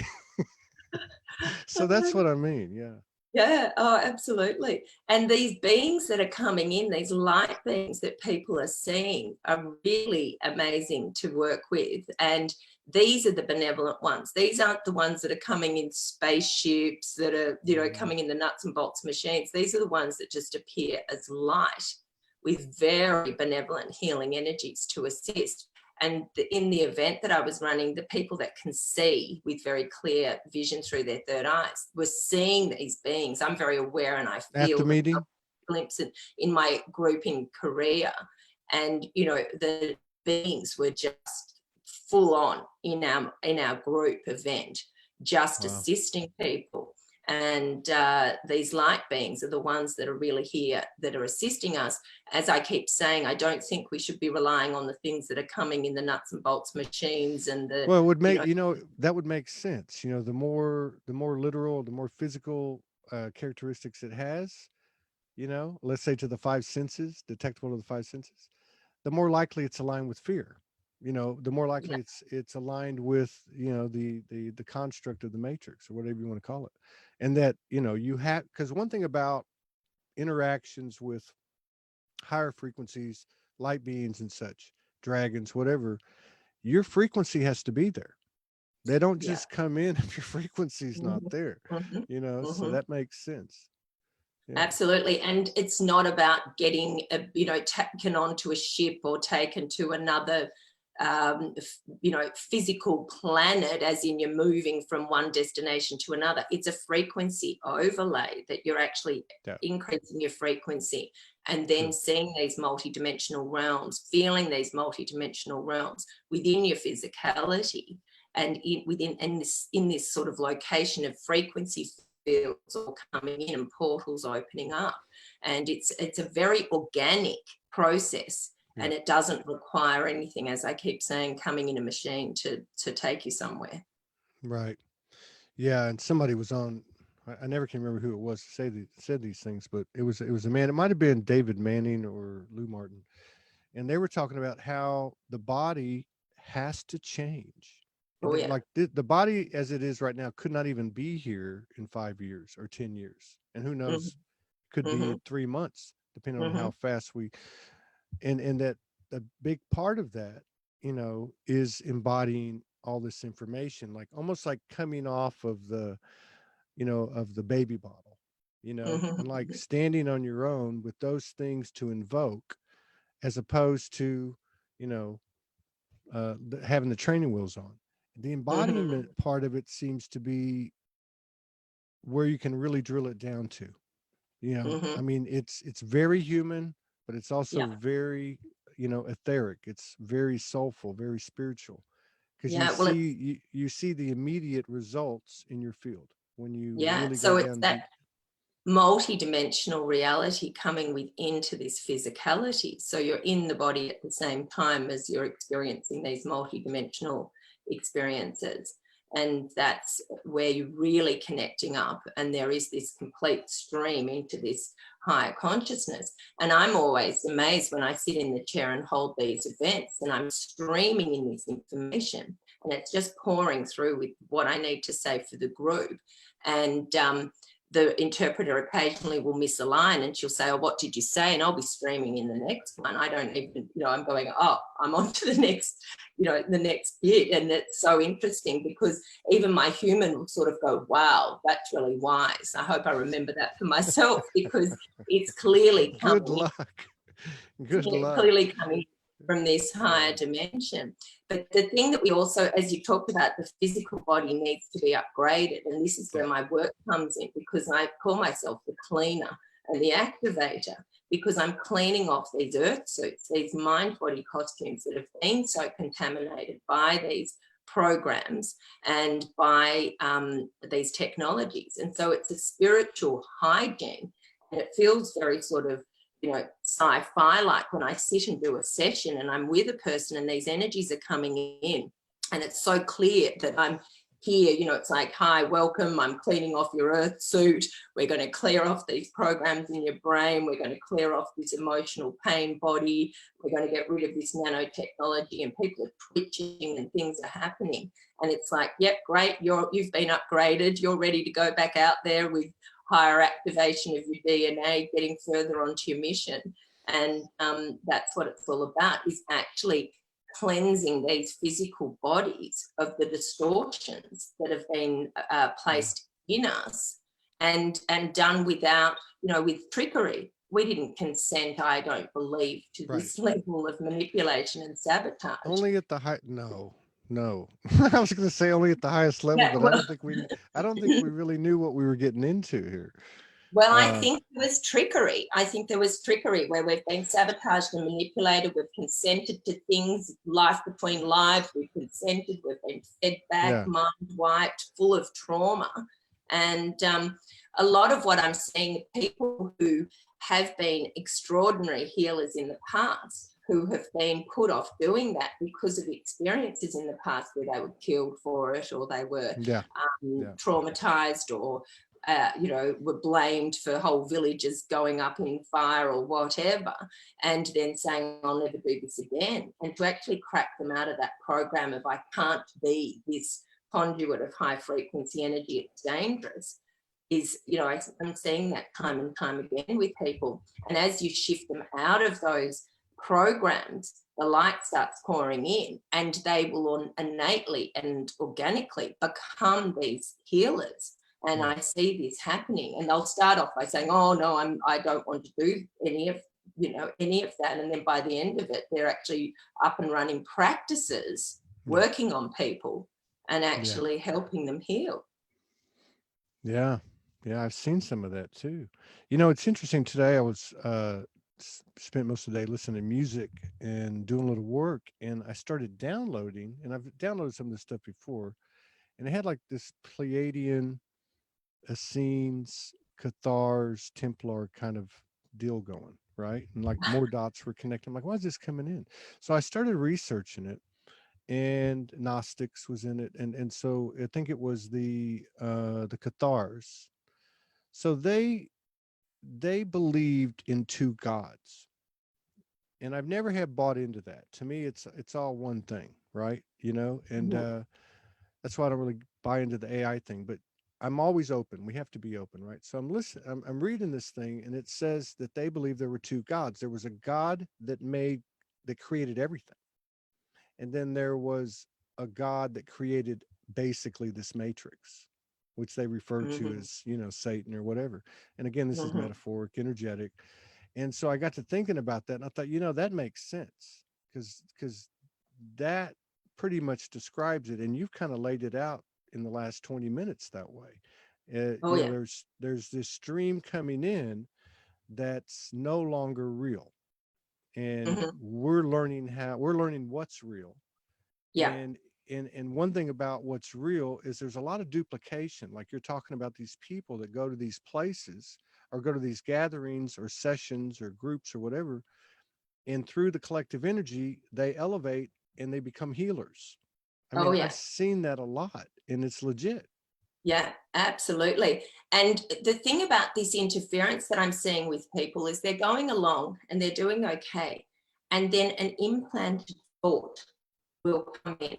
So that's what I mean. Yeah. Yeah, oh, absolutely. And these beings that are coming in, these light beings that people are seeing, are really amazing to work with. And these are the benevolent ones. These aren't the ones that are coming in spaceships that are, Mhm. coming in the nuts and bolts machines. These are the ones that just appear as light with very benevolent healing energies to assist. And in the event that I was running, the people that can see with very clear vision through their third eyes were seeing these beings. I'm very aware, and I At the feel them meeting. glimpse in my grouping career. And, the beings were just full on in our group event, just Wow. assisting people. And these light beings are the ones that are really here, that are assisting us. As I keep saying, I don't think we should be relying on the things that are coming in the nuts and bolts machines and the, Well, it would you make, know, that would make sense. The more literal, the more physical characteristics it has, let's say to the five senses, detectable to the five senses, the more likely it's aligned with fear. The more yeah, likely it's aligned with, the construct of the matrix, or whatever you want to call it. And that, you have, because one thing about interactions with higher frequencies, light beings and such, dragons, whatever, your frequency has to be there. They don't yeah. just come in if your frequency's not Mhm, there, mhm, so mhm. that makes sense. Yeah. Absolutely. And it's not about getting, taken onto a ship or taken to another, physical planet, as in you're moving from one destination to another. It's a frequency overlay that you're actually Yeah. increasing your frequency, and then True. seeing these multidimensional realms, feeling these multidimensional realms within your physicality, and in this sort of location of frequency fields all coming in and portals opening up. And it's a very organic process, Yeah. and it doesn't require anything, as I keep saying, coming in a machine to take you somewhere. Right. Yeah. And somebody was on. I never can remember who it was to said these things, but it was a man. It might have been David Manning or Lou Martin, and they were talking about how the body has to change. Oh yeah. Like the body as it is right now could not even be here in 5 years or 10 years, and who Mm-hmm, knows, could be mm-hmm, 3 months, depending on mm-hmm, how fast we. And that a big part of that, is embodying all this information, like almost like coming off of the baby bottle, and like mm-hmm. standing on your own with those things to invoke, as opposed to, you know having the training wheels on. The Mm-hmm. embodiment part of it seems to be where you can really drill it down to. I Mm-hmm. mean, it's very human, but it's also Yeah, very, etheric. It's very soulful, very spiritual, because you yeah. Well, see you see the immediate results in your field when you really go so it's down that deep. multi-dimensional reality coming into this physicality. So you're in the body at the same time as you're experiencing these multi-dimensional experiences. And that's where you're really connecting up. And there is this complete stream into this higher consciousness. And I'm always amazed when I sit in the chair and hold these events and I'm streaming in this information. And it's just pouring through with what I need to say for the group. And the interpreter occasionally will miss a line and she'll say, oh, what did you say? And I'll be streaming in the next one. I don't even, I'm going, oh, I'm on to the next, the next bit. And it's so interesting because even my human will sort of go, wow, that's really wise. I hope I remember that for myself because it's clearly Good coming, luck. Good luck. clearly coming. from this higher dimension. But the thing that we also, as you talked about, the physical body needs to be upgraded. And this is where my work comes in, because I call myself the cleaner and the activator, because I'm cleaning off these earth suits, these mind body costumes that have been so contaminated by these programs and by these technologies. And so it's a spiritual hygiene, and it feels very sort of, you know, sci-fi like when I sit and do a session and I'm with a person and these energies are coming in, and it's so clear that I'm here, you know, it's like, hi, welcome, I'm cleaning off your earth suit, we're going to clear off these programs in your brain, we're going to clear off this emotional pain body, we're going to get rid of this nanotechnology, and people are twitching and things are happening. And it's like, yep, great, you've been upgraded, you're ready to go back out there with higher activation of your DNA, getting further onto your mission. And that's what it's all about, is actually cleansing these physical bodies of the distortions that have been placed in us, and done without, you know, with trickery. We didn't consent, I don't believe, to this level of manipulation and sabotage. Only at the no. I was going to say only at the highest level, but I don't think we really knew what we were getting into here. Well, I think there was trickery. I think there was trickery where we've been sabotaged and manipulated. We've consented to things, life between lives. We've consented. We've been fed back, mind wiped, full of trauma. And a lot of what I'm seeing, people who have been extraordinary healers in the past, who have been put off doing that because of experiences in the past where they were killed for it, or they were traumatized, or you know, were blamed for whole villages going up in fire or whatever, and then saying, I'll never do this again. And to actually crack them out of that program of, I can't be this conduit of high frequency energy, it's dangerous, is, you know, I'm seeing that time and time again with people. And as you shift them out of those programs, the light starts pouring in, and they will innately and organically become these healers. And I see this happening, and they'll start off by saying, oh no, I don't want to do any of that. And then by the end of it, they're actually up and running practices, working on people and actually helping them heal. Yeah. I've seen some of that too. You know, it's interesting. Today I was spent most of the day listening to music and doing a little work, and I started downloading, and I've downloaded some of this stuff before, and it had like this Pleiadian, Essenes, Cathars, Templar kind of deal going, right? And like more dots were connecting. I'm like, why is this coming in? So I started researching it, and Gnostics was in it, and so I think it was the Cathars. So they believed in two gods, and I've never had bought into that. To me, it's all one thing, right? You know, and that's why I don't really buy into the AI thing. But I'm always open. We have to be open, right? So I'm listening. I'm reading this thing, and it says that they believe there were two gods. There was a God that created everything, and then there was a God that created basically this matrix, which they refer to as, you know, Satan or whatever. And again, this is metaphoric, energetic. And so I got to thinking about that, and I thought, you know, that makes sense, because that pretty much describes it, and you've kind of laid it out in the last 20 minutes that way. You know, there's this stream coming in that's no longer real, and we're learning what's real. And one thing about what's real is there's a lot of duplication. Like you're talking about these people that go to these places or go to these gatherings or sessions or groups or whatever, and through the collective energy, they elevate and they become healers. I mean, I've seen that a lot, and it's legit. Yeah, absolutely. And the thing about this interference that I'm seeing with people is they're going along and they're doing okay. And then an implanted thought will come in.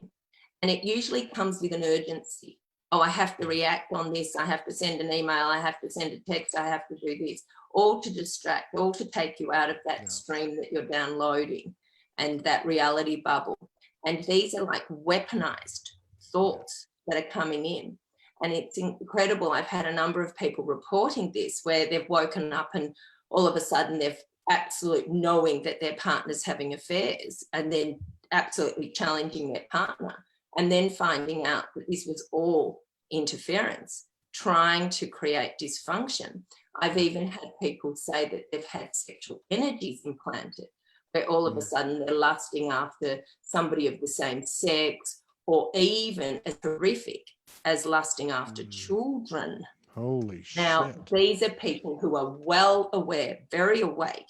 And it usually comes with an urgency. Oh, I have to react on this. I have to send an email. I have to send a text. I have to do this. All to distract, all to take you out of that stream that you're downloading and that reality bubble. And these are like weaponized thoughts that are coming in. And it's incredible. I've had a number of people reporting this where they've woken up and all of a sudden they've absolute knowing that their partner's having affairs, and then absolutely challenging their partner, and then finding out that this was all interference, trying to create dysfunction. I've even had people say that they've had sexual energies implanted, where all of a sudden they're lusting after somebody of the same sex, or even as horrific as lusting after children. Holy Now, shit. these are people who are well aware, very awake,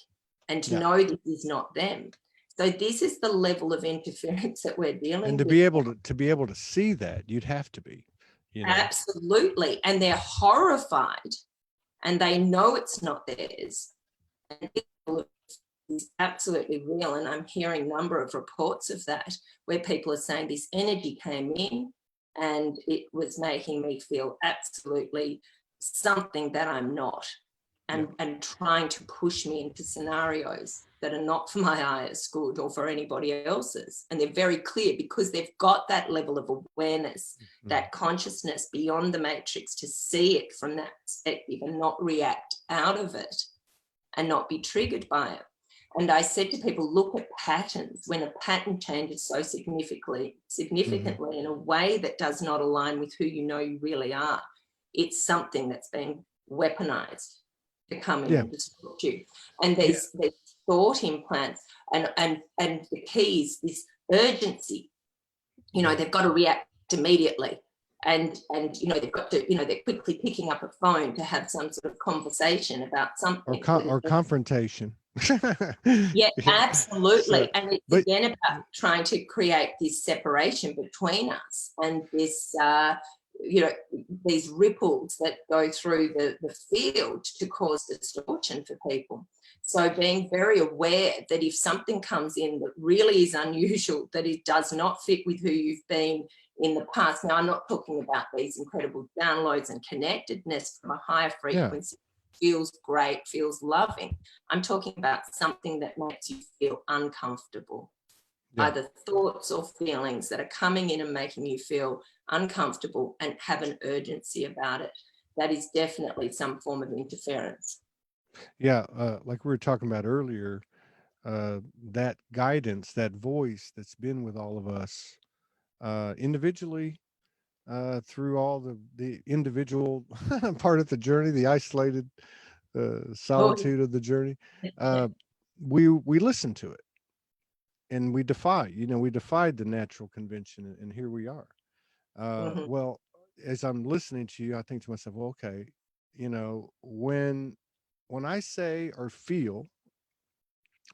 and know this is not them. So this is the level of interference that we're dealing with. And to be able to see that, you'd have to be, you know. Absolutely. And they're horrified, and they know it's not theirs. And it's absolutely real. And I'm hearing a number of reports of that, where people are saying this energy came in and it was making me feel absolutely something that I'm not, and trying to push me into scenarios that are not for my highest good or for anybody else's. And they're very clear because they've got that level of awareness, that consciousness beyond the matrix, to see it from that perspective and not react out of it and not be triggered by it. And I said to people, look at patterns. When a pattern changes so significantly in a way that does not align with who you know you really are, it's something that's been weaponized to come in and distort you. And there's thought implants, and the key is this urgency. You know, they've got to react immediately. And you know, they've got to, you know, they're quickly picking up a phone to have some sort of conversation about something. Or confrontation. Yeah, absolutely. So, and it's again about trying to create this separation between us, and this, you know, these ripples that go through the field to cause distortion for people. So being very aware that if something comes in that really is unusual, that it does not fit with who you've been in the past. Now, I'm not talking about these incredible downloads and connectedness from a higher frequency. Feels great, feels loving. I'm talking about something that makes you feel uncomfortable. Either thoughts or feelings that are coming in and making you feel uncomfortable and have an urgency about it. That is definitely some form of interference. Yeah, like we were talking about earlier, that guidance, that voice that's been with all of us individually, through all the individual part of the journey, the isolated solitude of the journey. We listen to it, and we defied the natural convention, and here we are. Well, as I'm listening to you, I think to myself, well, okay, you know, when I say or feel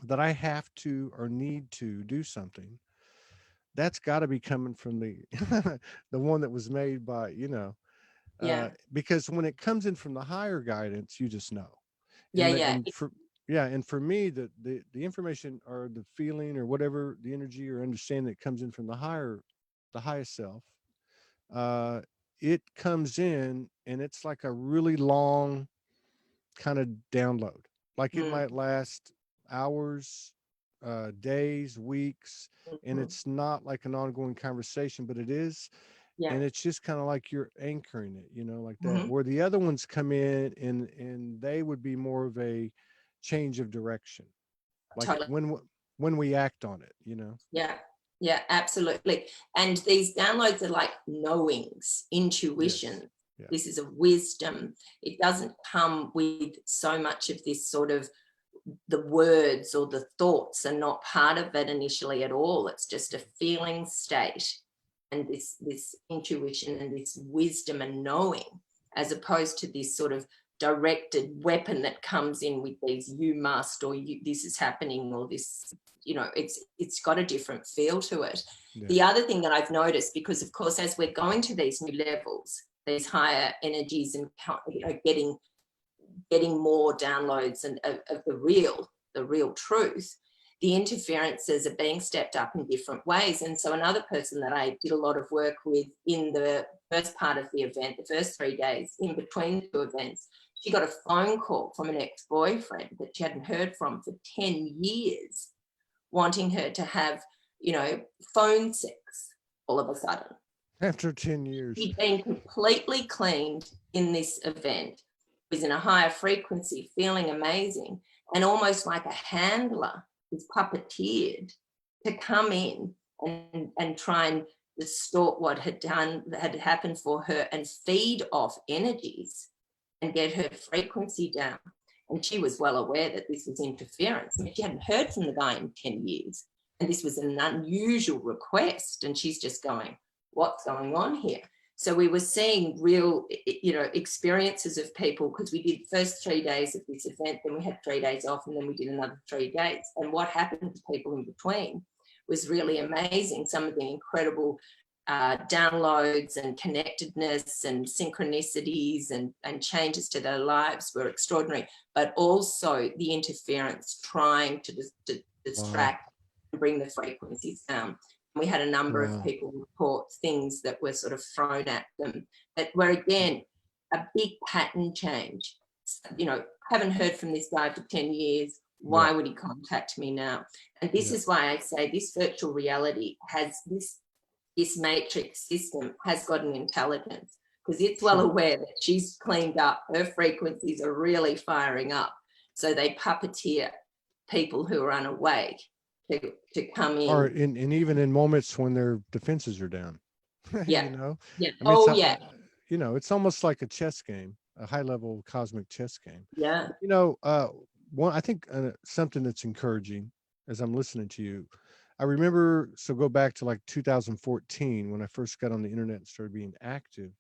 that I have to or need to do something, that's got to be coming from the the one that was made by, you know, because when it comes in from the higher guidance, you just know. And for me, the information or the feeling or whatever, the energy or understanding that comes in from the highest self, it comes in and it's like a really long kind of download. Like it might last hours, days, weeks, and it's not like an ongoing conversation, but it is. And it's just kind of like you're anchoring it, you know, like that. Where the other ones come in and they would be more of a change of direction, like when we act on it, you know. Yeah, absolutely. And these downloads are like knowings, intuition. This is a wisdom. It doesn't come with so much of this sort of, the words or the thoughts are not part of it initially at all. It's just a feeling state, and this intuition and this wisdom and knowing, as opposed to this sort of directed weapon that comes in with these "you must" or "this is happening" or this, you know, it's got a different feel to it. The other thing that I've noticed, because of course as we're going to these new levels, these higher energies, and, you know, getting more downloads and of the real truth, the interferences are being stepped up in different ways. And so another person that I did a lot of work with in the first part of the event, the first 3 days in between the two events, she got a phone call from an ex-boyfriend that she hadn't heard from for 10 years, wanting her to have, you know, phone sex all of a sudden. After 10 years. She'd been completely cleaned in this event, was in a higher frequency, feeling amazing. and almost like a handler is puppeteered to come in and try and distort what had happened for her and feed off energies and get her frequency down. And she was well aware that this was interference. I mean, she hadn't heard from the guy in 10 years. And this was an unusual request. And she's just going, what's going on here? So we were seeing real, experiences of people, because we did first 3 days of this event, then we had 3 days off, and then we did another 3 days. And what happened to people in between was really amazing. Some of the incredible downloads and connectedness and synchronicities and changes to their lives were extraordinary, but also the interference trying to distract and bring the frequencies down. We had a number of people report things that were sort of thrown at them that were, again, a big pattern change. Haven't heard from this guy for 10 years. Why would he contact me now? And this is why I say this virtual reality has this matrix system has got an intelligence, because it's well aware that she's cleaned up, her frequencies are really firing up. So they puppeteer people who are unawake to come in. Or and even in moments when their defenses are down. Yeah. I mean, it's almost like a chess game, a high-level cosmic chess game. Yeah. I think something that's encouraging as I'm listening to you, I remember, so go back to like 2014 when I first got on the internet and started being active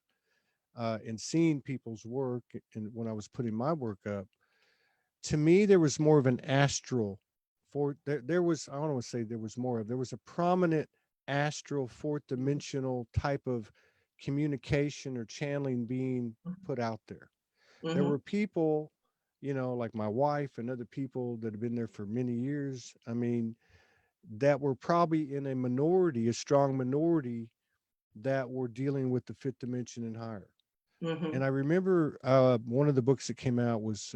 and seeing people's work. And when I was putting my work up, to me, there was more of an astral there was, I don't want to say there was more of, there was a prominent astral fourth dimensional type of communication or channeling being put out there. There were people, like my wife and other people that have been there for many years. I mean, that were probably in a strong minority that were dealing with the fifth dimension and higher. And I remember one of the books that came out was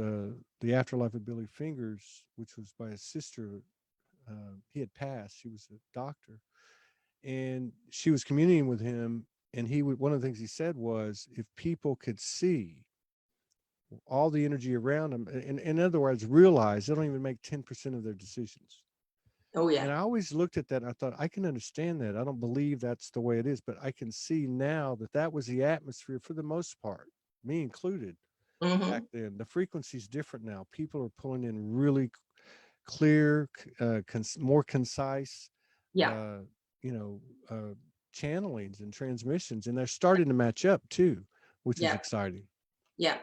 The Afterlife of Billy Fingers, which was by his sister. He had passed. She was a doctor. And she was communing with him. And one of the things he said was, if people could see all the energy around them, and in other words, realize they don't even make 10% of their decisions. Oh, yeah. And I always looked at that and I thought, I can understand that. I don't believe that's the way it is, but I can see now that was the atmosphere for the most part, me included. Back then. The frequency's different now. People are pulling in really clear, more concise, channelings and transmissions, and they're starting to match up too, which is exciting. Yeah.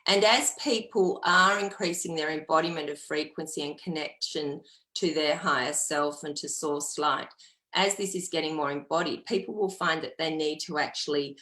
And as people are increasing their embodiment of frequency and connection to their higher self and to source light, as this is getting more embodied, people will find that they need to actually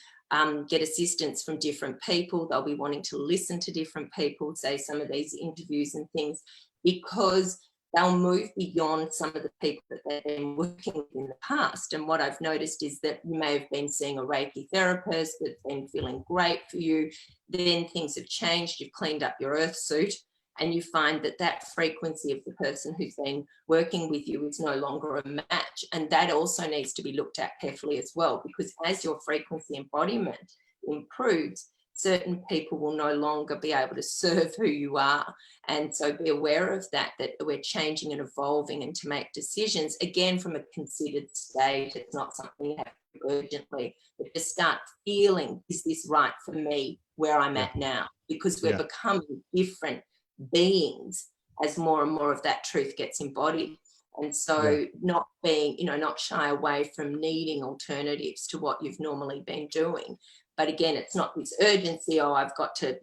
get assistance from different people. They'll be wanting to listen to different people, say some of these interviews and things, because they'll move beyond some of the people that they've been working with in the past. And what I've noticed is that you may have been seeing a Reiki therapist that's been feeling great for you. Then things have changed. You've cleaned up your earth suit and you find that frequency of the person who's been working with you is no longer a match. And that also needs to be looked at carefully as well, because as your frequency embodiment improves, certain people will no longer be able to serve who you are. And so be aware of that we're changing and evolving, and to make decisions, again, from a considered state. It's not something you have to do urgently, but just start feeling, is this right for me where I'm at now? Because we're becoming different beings as more and more of that truth gets embodied. And so not being, not shy away from needing alternatives to what you've normally been doing. But again, it's not this urgency, I've got to,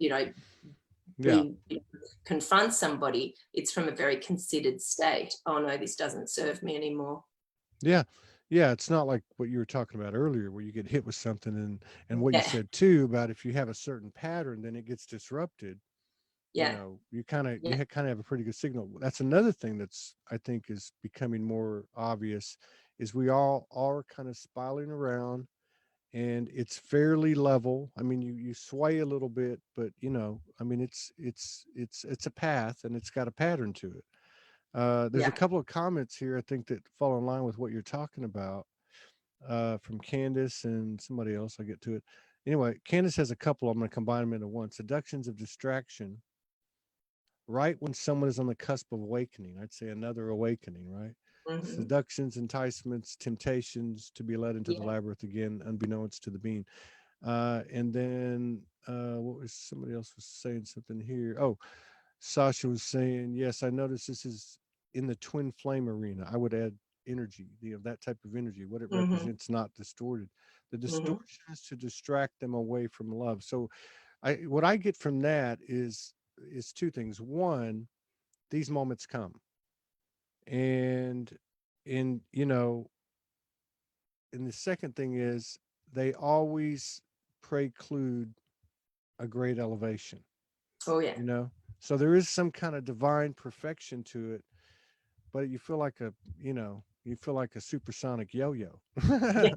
confront somebody. It's from a very considered state. Oh, no, this doesn't serve me anymore. Yeah. Yeah. It's not like what you were talking about earlier, where you get hit with something and what you said too, about if you have a certain pattern, then it gets disrupted. You kind of have a pretty good signal. That's another thing that's, I think, is becoming more obvious, is we all are kind of spiraling around, and it's fairly level. I mean, you sway a little bit, but it's a path, and it's got a pattern to it. There's a couple of comments here, I think, that fall in line with what you're talking about, from Candace and somebody else. I'll get to it. Anyway, Candace has a couple. I'm going to combine them into one. Seductions of distraction. right when someone is on the cusp of awakening. I'd say another awakening, right? Hmm. Seductions, enticements, temptations to be led into the Yeah. labyrinth again, unbeknownst to the being. And then what was somebody else was saying something here? Oh, Sasha was saying, yes, I noticed this is in the twin flame arena. I would add energy, that type of energy, what it Hmm. represents, not distorted. The Hmm. distortion is to distract them away from love. So what I get from that is two things. One, these moments come, and you know, and the second thing is they always preclude a great elevation, Oh yeah. you know. So there is some kind of divine perfection to it, but you feel like a supersonic yo-yo. Yeah.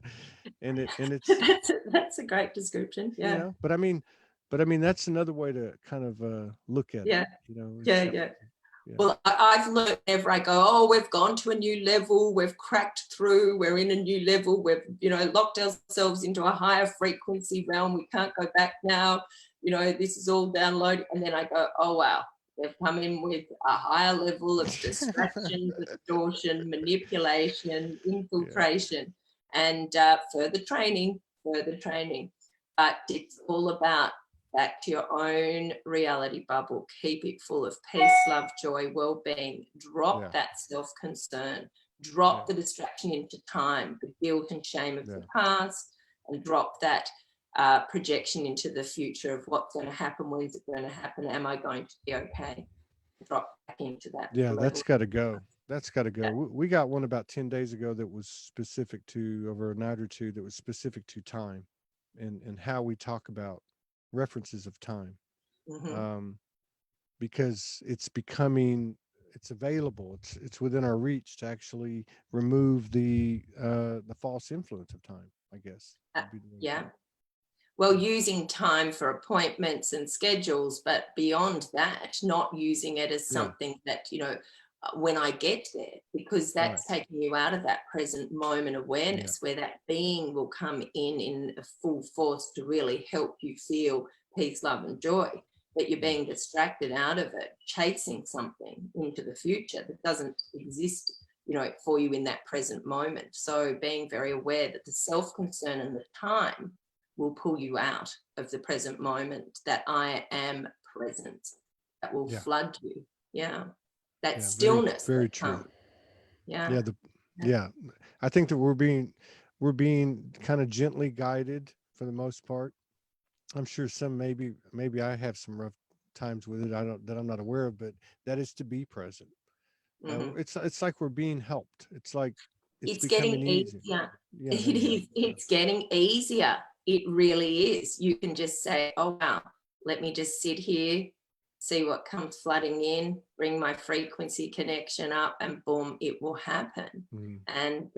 And it's That's a great description. you Yeah. know but I mean that's another way to kind of look at it, Yeah. is Yeah. Yeah. yeah. Well, I've learned whenever I go, oh, we've gone to a new level, we've cracked through, we're in a new level, we've, locked ourselves into a higher frequency realm, we can't go back now, this is all downloaded. And then I go, oh, wow, they've come in with a higher level of distraction, distortion, manipulation, Yeah, infiltration, and further training, further training. But it's all about back to your own reality bubble. Keep it full of peace, love, joy, well-being. yeah, Drop that self-concern. yeah, Drop the distraction into time, the guilt and shame of yeah, the past, and drop that projection into the future of what's going to happen, when is it going to happen, am I going to be okay? Drop back into that yeah. level. That's got to go. That's got to go. Yeah. We got one about 10 days ago that was specific to, over a night or two, that was specific to time, and how we talk about references of time. Mm-hmm. um because it's available, it's within our reach to actually remove the false influence of time, I guess Uh, would be the way to yeah. put it. Well, Yeah, using time for appointments and schedules, but beyond that, not using it as yeah, something that, when I get there, because right, that's taking you out of that present moment yeah, awareness where that being will come in a full force to really help you feel peace, love, and joy. But you're yeah, being distracted out of it, chasing something into the future that doesn't exist, for you in that present moment. So being very aware that the self concern and the time will pull you out of the present moment, that I am present, that will yeah, flood you. Yeah. That yeah, very stillness that very true. comes. Yeah. Yeah, yeah, I think that we're being kind of gently guided for the most part. I'm sure some, maybe I have some rough times with it, I don't that I'm not aware of, but that is to be present. Hmm. It's like we're being helped. It's like it's It's getting becoming easy. easier. Yeah, there It you go. is. It's getting easier. It really is. You can just say, oh, wow, let me just sit here, see what comes flooding in, bring my frequency connection up, and boom, it will happen. Mm, And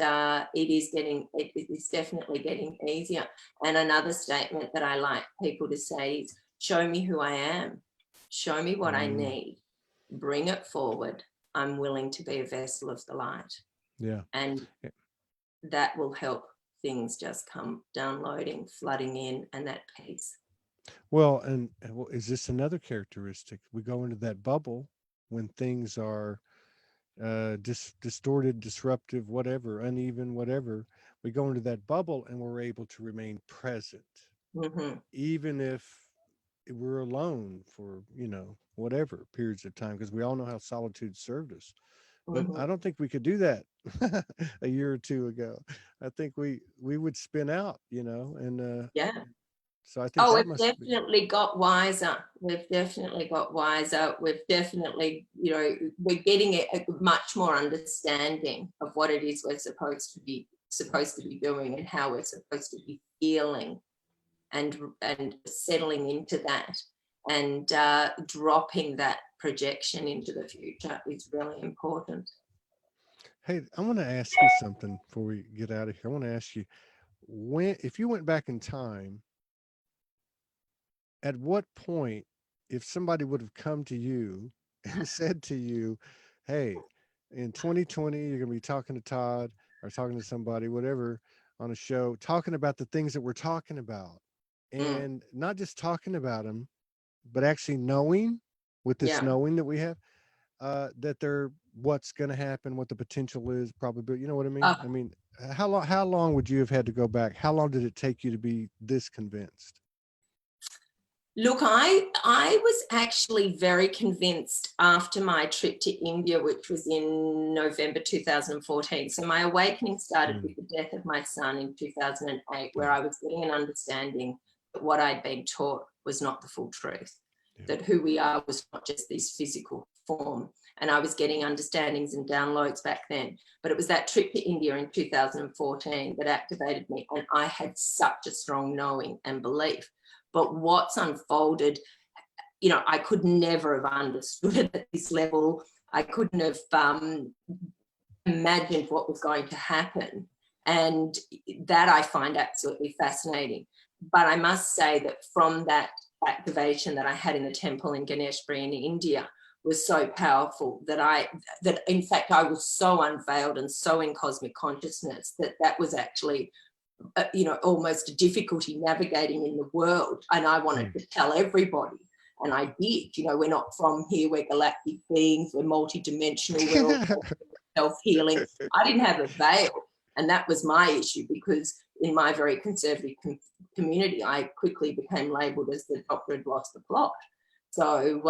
it is definitely getting easier. And another statement that I like people to say is, show me who I am, show me what I mm, need, bring it forward. I'm willing to be a vessel of the light. yeah. And Yeah. that will help things just come downloading, flooding in, and that peace. Well, well, is this another characteristic? We go into that bubble when things are distorted, disruptive, whatever, uneven, whatever. We go into that bubble and we're able to remain present, Mm-hmm. even if we're alone for whatever periods of time, because we all know how solitude served us. But Mm-hmm. I don't think we could do that a year or two ago. I think we would spin out, and Yeah. so I think Oh, that we've must be. definitely got wiser. We've definitely got wiser. We've definitely, we're getting a much more understanding of what it is we're supposed to be doing, and how we're supposed to be feeling, and settling into that, and dropping that projection into the future is really important. Hey, I want to ask you something before we get out of here. I want to ask you, if you went back in time, at what point, if somebody would have come to you and said to you, "Hey, in 2020, you're going to be talking to Todd or talking to somebody, whatever, on a show, talking about the things that we're talking about, Mm. and not just talking about them, but actually knowing with this Yeah. knowing that we have, that they're what's going to happen, what the potential is, probably. You know what I mean? I mean, how long would you have had to go back? How long did it take you to be this convinced? Look, I was actually very convinced after my trip to India, which was in November 2014. So my awakening started with the death of my son in 2008, where I was getting an understanding that what I'd been taught was not the full truth, that who we are was not just this physical form. And I was getting understandings and downloads back then. But it was that trip to India in 2014 that activated me. And I had such a strong knowing and belief. But what's unfolded, you know, I could never have understood it at this level. I couldn't have imagined what was going to happen. And that I find absolutely fascinating. But I must say that from that activation that I had in the temple in Ganeshpuri in India was so powerful that in fact I was so unveiled and so in cosmic consciousness that was actually you know, almost a difficulty navigating in the world. And I wanted to tell everybody. And I did. You know, we're not from here, we're galactic beings, we're multidimensional, we're all self-healing. I didn't have a veil. And that was my issue, because in my very conservative community, I quickly became labelled as the doctor had lost the plot. So,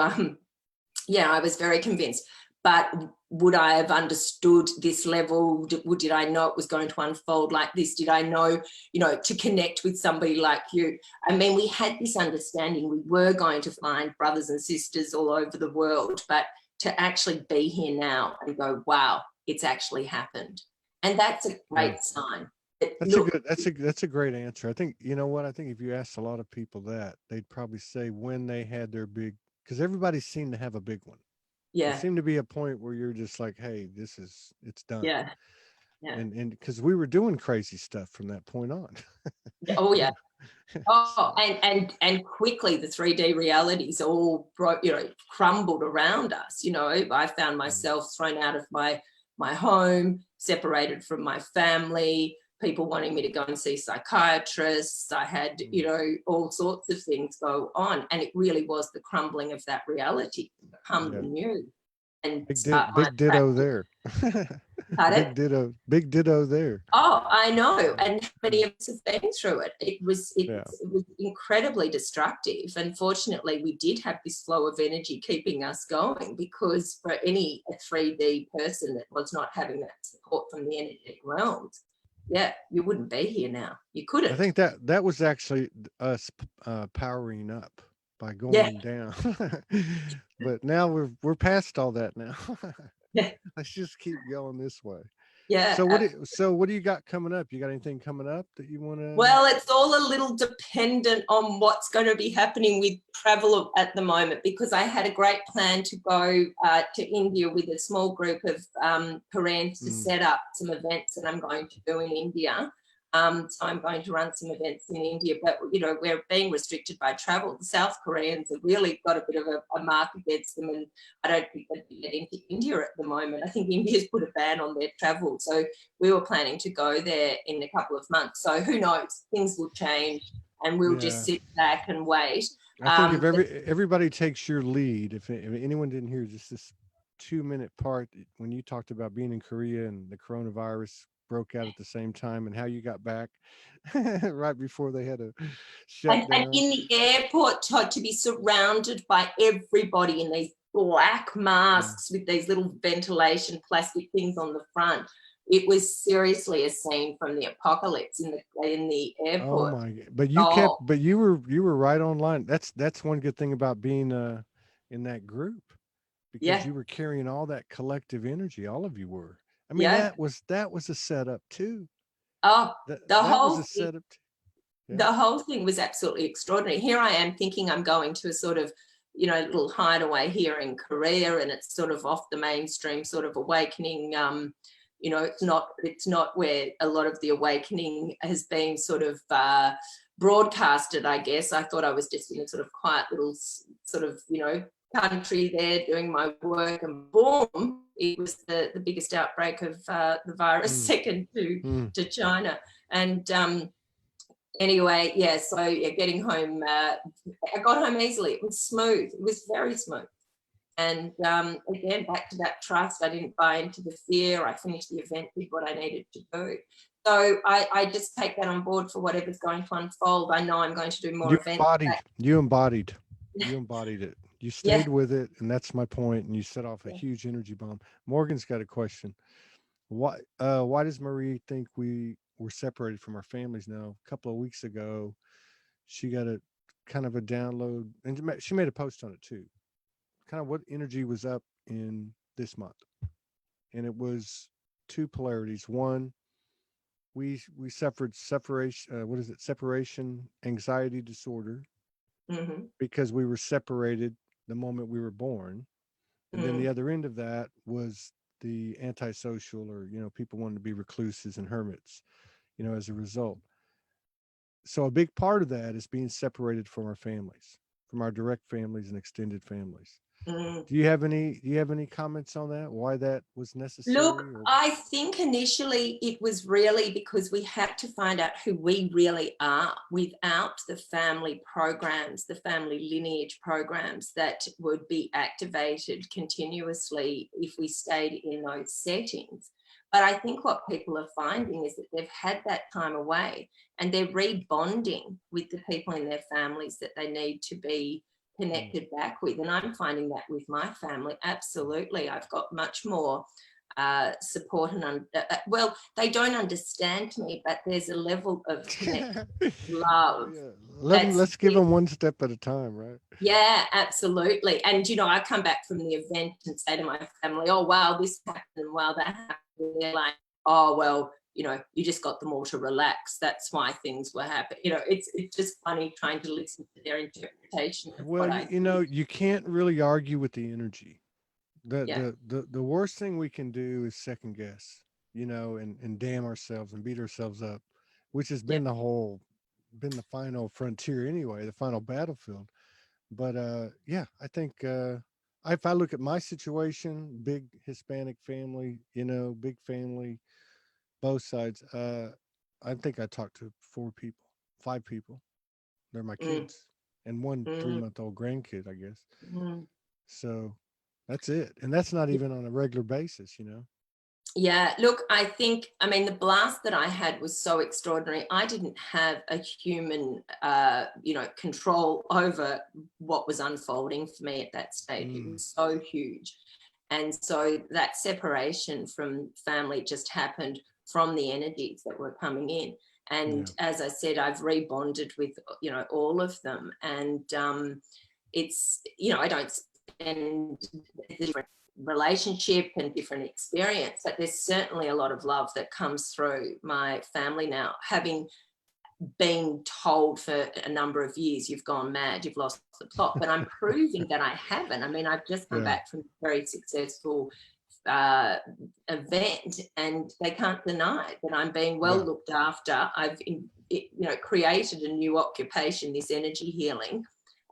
yeah, I was very convinced. But would I have understood this level? Did I know it was going to unfold like this? Did I know, you know, to connect with somebody like you? I mean, we had this understanding we were going to find brothers and sisters all over the world, but to actually be here now and go, wow, it's actually happened. And that's a great sign. That's a great answer. I think, you know what, I think if you asked a lot of people that, they'd probably say when they had their big, because everybody seemed to have a big one. Yeah. There seemed to be a point where you're just like, hey, it's done. Yeah. Yeah. And because we were doing crazy stuff from that point on. Oh, yeah. Oh, and quickly the 3D realities all broke, you know, crumbled around us. You know, I found myself thrown out of my home, separated from my family, people wanting me to go and see psychiatrists. I had, you know, all sorts of things go on. And it really was the crumbling of that reality, become the new. And big ditto there. Big ditto there. Oh, I know. And many of us have been through it. It was incredibly destructive. Unfortunately, we did have this flow of energy keeping us going, because for any 3D person that was not having that support from the energetic realms, yeah, you wouldn't be here now. You couldn't. I think that was actually us powering up by going down. But now we're past all that now. Yeah. Let's just keep going this way. Yeah. So what do you got coming up? You got anything coming up that you want to? Well, it's all a little dependent on what's going to be happening with travel at the moment, because I had a great plan to go to India with a small group of Koreans to set up some events that I'm going to do in India. So I'm going to run some events in India, but, you know, we're being restricted by travel. The South Koreans have really got a bit of a mark against them, and I don't think they'd get into India at the moment. I think India's put a ban on their travel. So we were planning to go there in a couple of months. So who knows, things will change, and we'll just sit back and wait. I think if everybody takes your lead, if anyone didn't hear just this 2-minute part when you talked about being in Korea and the coronavirus broke out at the same time, and how you got back right before they had a shutdown. And in the airport, Todd, to be surrounded by everybody in these black masks with these little ventilation plastic things on the front. It was seriously a scene from the apocalypse in the airport. Oh my God. But you were right online. That's one good thing about being in that group, because you were carrying all that collective energy. All of you were. I mean, that was a setup too. Oh, the whole thing was absolutely extraordinary. Here I am thinking I'm going to a sort of, you know, little hideaway here in Korea, and it's sort of off the mainstream sort of awakening. You know, it's not where a lot of the awakening has been sort of broadcasted, I guess. I thought I was just in a sort of quiet little sort of, you know, country there doing my work, and boom, it was the biggest outbreak of the virus, second to China. And anyway, getting home, I got home easily. It was smooth. It was very smooth. And again, back to that trust, I didn't buy into the fear. I finished the event, did what I needed to do. So I just take that on board for whatever's going to unfold. I know I'm going to do more You events. embodied, you embodied, you embodied it. You Yeah. stayed with it, and that's my point. And you set off a huge energy bomb. Morgan's got a question. Why does Maree think we were separated from our families now? A couple of weeks ago, she got a kind of a download, and she made a post on it too. Kind of what energy was up in this month, and it was two polarities. One, we suffered separation. What is it? Separation anxiety disorder, Mm-hmm. because we were separated the moment we were born. And then the Mm, other end of that was the antisocial, or, people wanted to be recluses and hermits, as a result. So a big part of that is being separated from our families, from our direct families and extended families. mm. Do you have any comments on that? Why that was Look, necessary? Or I think initially it was really because we had to find out who we really are without the family programs, the family lineage programs that would be activated continuously if we stayed in those settings. But I think what people are finding is that they've had that time away and they're rebonding with the people in their families that they need to be connected back with. And I'm finding that with my family, absolutely. I've got much more support and well, they don't understand me, but there's a level of connection, love. yeah, That's let's give them one step at a time, right? yeah, absolutely. And I come back from the event and say to my family, "Oh wow, this happened, and wow, that happened." And they're like, "Oh well, you just got them all to relax. That's why things were happening." It's just funny trying to listen to their interpretation of Well, what I did. you can't really argue with the energy. the Yeah, the the worst thing we can do is second guess, and damn ourselves and beat ourselves up, which has yeah. been the final frontier anyway, the final battlefield. But yeah, I think if I look at my situation, big Hispanic family, big family, both sides. I think I talked to four people, five people. They're my Mm, kids, and one three mm, month old grandkid, I guess. mm. So that's it. And that's not even on a regular basis. Yeah, look, I mean, the blast that I had was so extraordinary. I didn't have a human, control over what was unfolding for me at that stage. It Mm, was so huge. And so that separation from family just happened from the energies that were coming in. And yeah. as I said, I've rebonded with, all of them. And I don't spend different relationship and different experience, but there's certainly a lot of love that comes through my family now, having been told for a number of years, you've gone mad, you've lost the plot, but I'm proving that I haven't. I mean, I've just come Yeah. back from a very successful event, and they can't deny that I'm being well Yeah. looked after. I've created a new occupation, this energy healing,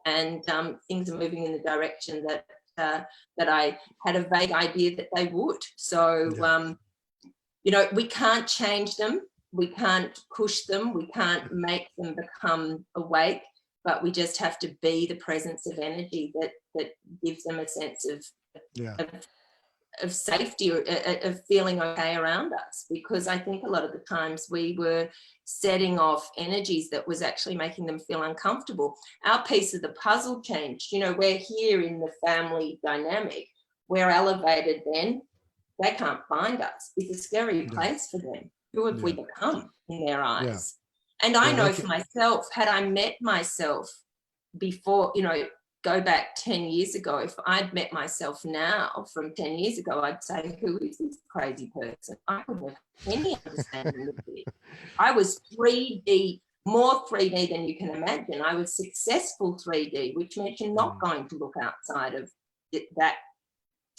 and things are moving in the direction that I had a vague idea that they would. So, Yeah. we can't change them. We can't push them. We can't make them become awake, but we just have to be the presence of energy that gives them a sense Yeah. of, of safety, or of feeling okay around us. Because I think a lot of the times we were setting off energies that was actually making them feel uncomfortable. Our piece of the puzzle changed. We're here in the family dynamic. We're elevated then. They can't find us. It's a scary Yeah. place for them. Who have we Yeah. become in their Yeah. eyes? And I Yeah. They know for can. myself, had I met myself before, go back 10 years ago, if I'd met myself now from 10 years ago, I'd say, who is this crazy person? I couldn't have any understanding of it. I was 3D, more 3D than you can imagine. I was successful 3D, which meant you're not Mm, going to look outside of that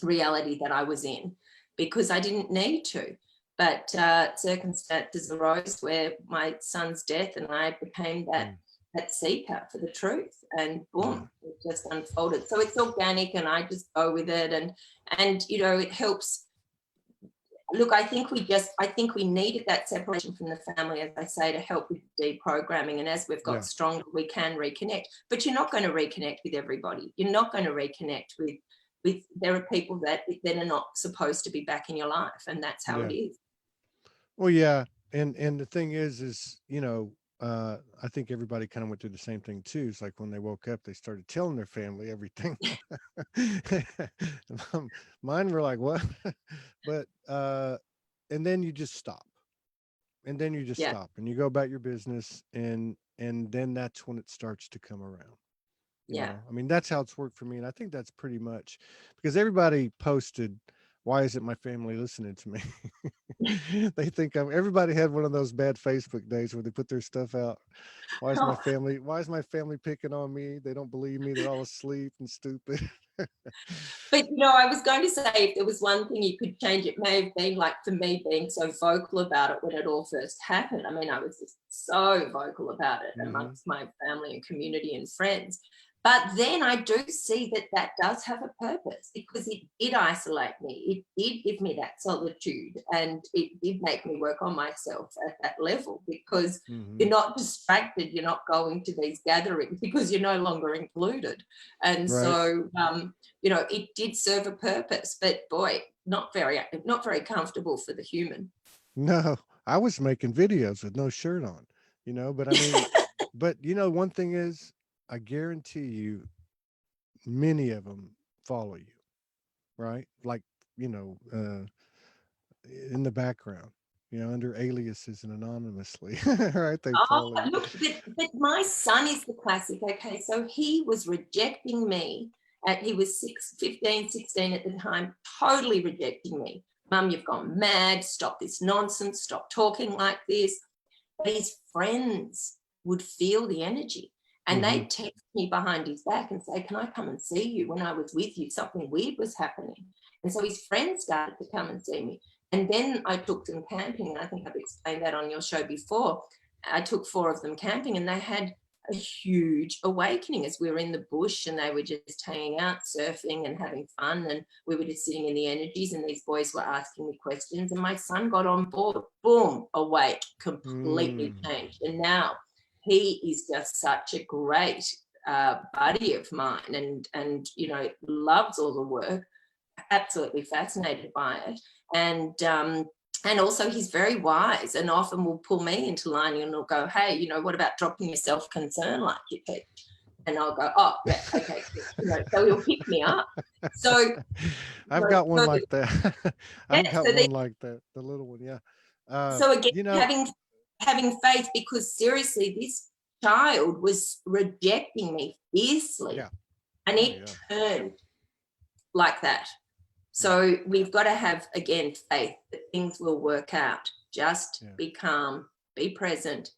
reality that I was in, because I didn't need to. But circumstances arose where my son's death and I became that mm, seeker for the truth, and yeah. boom, it just unfolded. So it's organic, and I just go with it, and it helps. Look, I think we needed that separation from the family, as I say, to help with deprogramming. And as we've got Yeah. stronger, we can reconnect. But you're not going to reconnect with everybody. You're not going to reconnect with there are people that are not supposed to be back in your life, and that's how Yeah. it is. Well, yeah, and the thing is, I think everybody kind of went through the same thing too. It's like when they woke up, they started telling their family everything. Mine were like, what? But and then you just stop, and then you just Yeah, stop, and you go about your business, and then that's when it starts to come around. yeah. I mean, that's how it's worked for me, and I think that's pretty much because everybody posted, "Why isn't my family listening to me?" They think everybody had one of those bad Facebook days where they put their stuff out. Why is my family picking on me? They don't believe me. They're all asleep and stupid. But I was going to say, if there was one thing you could change, it may have been like for me being so vocal about it when it all first happened. I mean, I was just so vocal about it Hmm. amongst my family and community and friends. But then I do see that that does have a purpose, because it did isolate me. It did give me that solitude, and it did make me work on myself at that level, because Hmm. you're not distracted. You're not going to these gatherings because you're no longer included. And Right. so, it did serve a purpose, but boy, not very comfortable for the human. No, I was making videos with no shirt on, but I mean, but one thing is, I guarantee you, many of them follow you, right? Like, you know, uh, in the background, under aliases and anonymously, right? They Oh, follow you. look, but my son is the classic. Okay, so he was rejecting me he was 15, 16 at the time, totally rejecting me. Mum, you've gone mad. Stop this nonsense. Stop talking like this. But his friends would feel the energy, and Hmm. they'd text me behind his back and say, can I come and see you? When I was with you, something weird was happening. And so his friends started to come and see me. And then I took them camping, and I think I've explained that on your show before. I took 4 of them camping, and they had a huge awakening as we were in the bush, and they were just hanging out, surfing and having fun. And we were just sitting in the energies, and these boys were asking me questions. And my son got on board, boom, awake, completely Mm. changed. And now he is just such a great buddy of mine, and loves all the work, absolutely fascinated by it. And also he's very wise, and often will pull me into line, and he'll go, hey, what about dropping your self-concern like you teach? And I'll go, oh yeah, okay. So he'll pick me up. So, I've got one so like that. I've yeah, got one like that, the little one. Yeah. so again, You know, having faith, because seriously, this child was rejecting me fiercely, yeah. and Oh, it yeah. turned like that. Yeah. So we've got to have, again, faith that things will work out. Just Yeah. be calm, be present,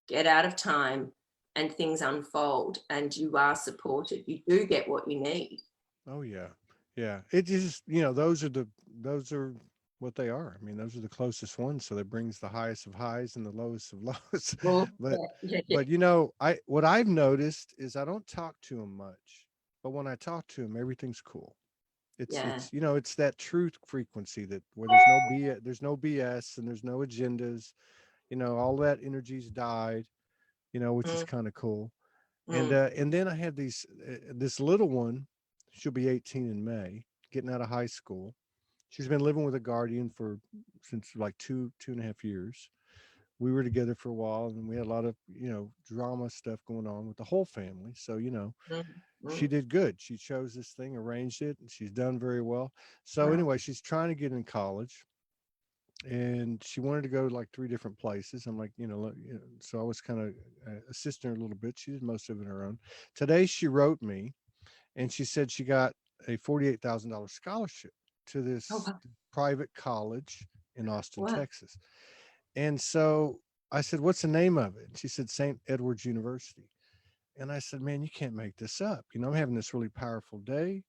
get out of time, and things unfold, and you are supported. You do get what you need. Oh, yeah. Yeah. It just, those are what they are. I mean, those are the closest ones. So that brings the highest of highs and the lowest of lows. Well, but, yeah. what I've noticed is I don't talk to them much, but when I talk to them, everything's cool. Yeah. It's that truth frequency that where there's no BS and there's no agendas. All that energy's died. Which is Mm, kind of cool. mm, And then I have this little one. She'll be 18 in May, getting out of high school. She's been living with a guardian since like two and a half years. We were together for a while, and we had a lot of drama stuff going on with the whole family. So mm, she mm. did good. She chose this thing, arranged it, and she's done very well. So Wow. anyway, she's trying to get in college, and she wanted to go to like 3 different places. I'm like, so I was kind of assisting her a little bit. She did most of it on her own. Today she wrote me, and she said she got a $48,000 scholarship to Oh, this wow. private college in Austin, Wow. Texas. And so I said, "What's the name of it?" And she said, "St. Edward's University." And I said, "Man, you can't make this up. I'm having this really powerful day.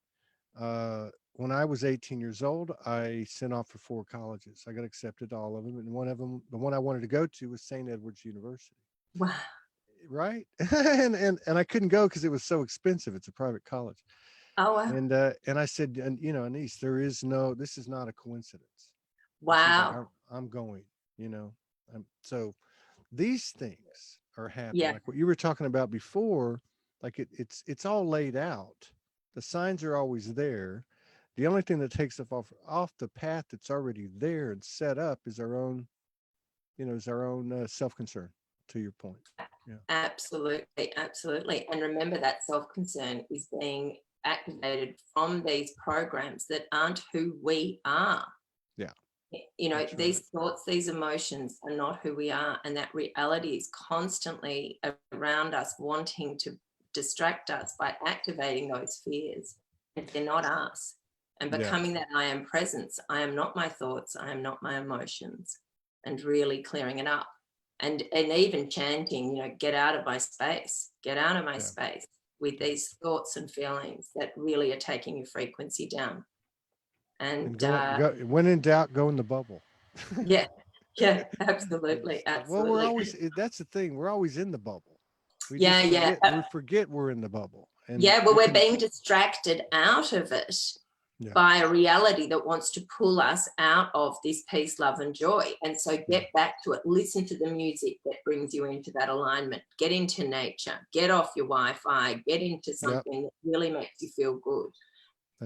When I was 18 years old, I sent off for 4 colleges. I got accepted to all of them. And one of them, the one I wanted to go to, was St. Edward's University. Wow. Right. And I couldn't go because it was so expensive. It's a private college. Oh, wow. And I said, and Anise, this is not a coincidence. And she's like, Wow. I'm going, you know. So these things are happening. Yeah. Like what you were talking about before, like it's all laid out. The signs are always there. The only thing that takes us off the path that's already there and set up is our own, is our own self-concern, to your point. Yeah. Absolutely, absolutely. And remember that self-concern is being activated from these programs that aren't who we are. Yeah. These thoughts, these emotions are not who we are, and that reality is constantly around us, wanting to distract us by activating those fears. And they're not us. And becoming that I am presence. I am not my thoughts. I am not my emotions. And really clearing it up. And even chanting, get out of my space, get out of my space, with these thoughts and feelings that really are taking your frequency down. And when in doubt, go in the bubble. yeah, absolutely. Well, we're always, that's the thing, we're always in the bubble. We forget we're in the bubble. And we're being distracted out of it by a reality that wants to pull us out of this peace, love, and joy. And so get back to it. Listen to the music that brings you into that alignment. Get into nature. Get off your Wi-Fi. Get into something that really makes you feel good.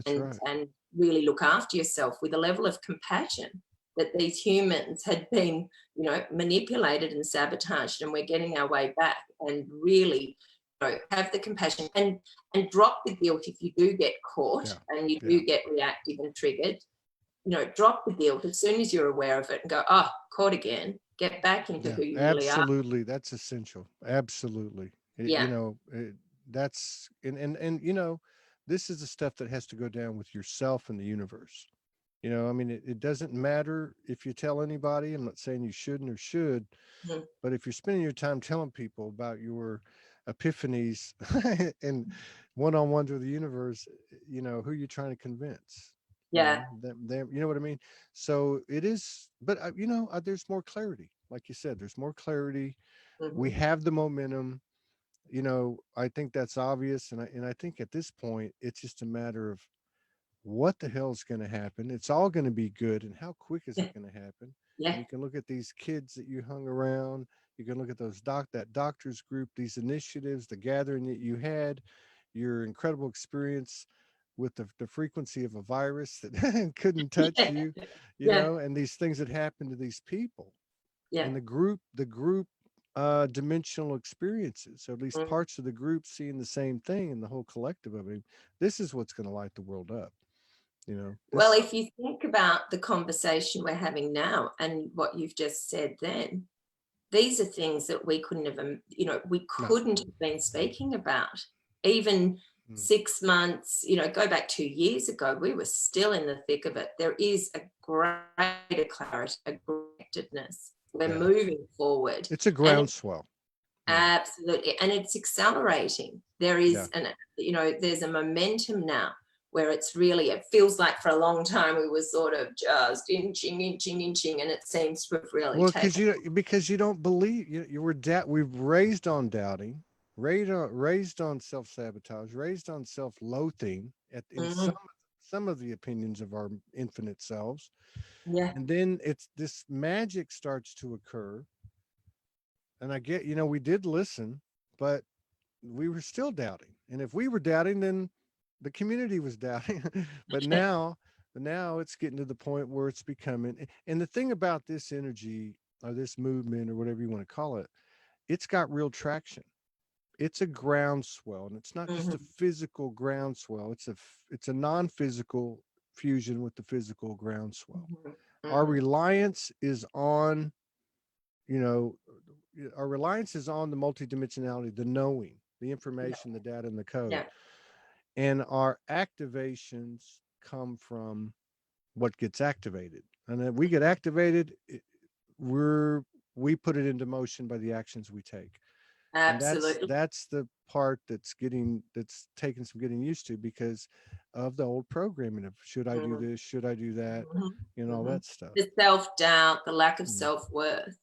And really look after yourself with a level of compassion that these humans had been, manipulated and sabotaged, and we're getting our way back. And really, have the compassion and drop the guilt if you do get caught and you do get reactive and triggered. Drop the guilt as soon as you're aware of it and go, oh, caught again. Get back into who you really are. Absolutely, that's essential. Absolutely, that's and this is the stuff that has to go down with yourself and the universe. I mean, it doesn't matter if you tell anybody. I'm not saying you shouldn't or should, but if you're spending your time telling people about your epiphanies and one-on-ones with the universe, who you're trying to convince. Them, you know what I mean? So it is, but there's more clarity. Like you said, there's more clarity. We have the momentum. I think that's obvious. And I think at this point, it's just a matter of what the hell's going to happen. It's all going to be good. And how quick is it going to happen? And you can look at these kids that you hung around. You can look at that doctors group, these initiatives, the gathering that you had, your incredible experience with the frequency of a virus that couldn't touch you, and these things that happen to these people. And the group dimensional experiences. So at least parts of the group seeing the same thing, and the whole collective of it. This is what's going to light the world up. Well, if you think about the conversation we're having now and what you've just said then, these are things that we couldn't have, have been speaking about. Even 6 months, go back 2 years ago, we were still in the thick of it. There is a greater clarity, a connectedness. We're moving forward. It's a groundswell. Absolutely. And it's accelerating. There is, there's a momentum now where it's really, it feels like for a long time we were sort of just inching, and it seems to have really because you don't believe, we've raised on doubting, raised on self-sabotage, raised on self-loathing in some of the opinions of our infinite selves. And then it's this magic starts to occur. And I get, we did listen, but we were still doubting. And if we were doubting, then the community was doubting. But now it's getting to the point where it's becoming. And the thing about this energy or this movement or whatever you want to call it, it's got real traction. It's a groundswell, and it's not just a physical groundswell. It's a non-physical fusion with the physical groundswell. Our reliance is on, the multidimensionality, the knowing, the information, the data, and the code. And our activations come from what gets activated. And then we get activated, we put it into motion by the actions we take. Absolutely. And that's the part that's taking some getting used to because of the old programming of should I do this, should I do that, all that stuff. The self-doubt, the lack of self-worth.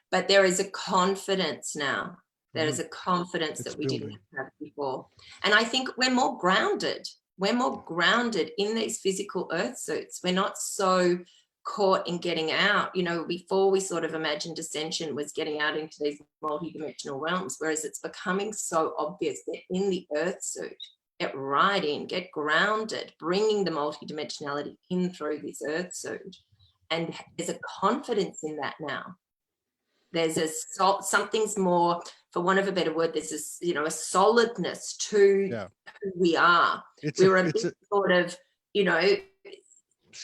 But there is a confidence now. There is a confidence that we didn't have before. And I think we're more grounded. We're more grounded in these physical earth suits. We're not so caught in getting out. Before we sort of imagined ascension was getting out into these multidimensional realms, whereas it's becoming so obvious that in the earth suit, get right in, get grounded, bringing the multidimensionality in through this earth suit. And there's a confidence in that now. There's something's more, for want of a better word, there's this, you know, a solidness to who we are. We were a bit sort of, you know,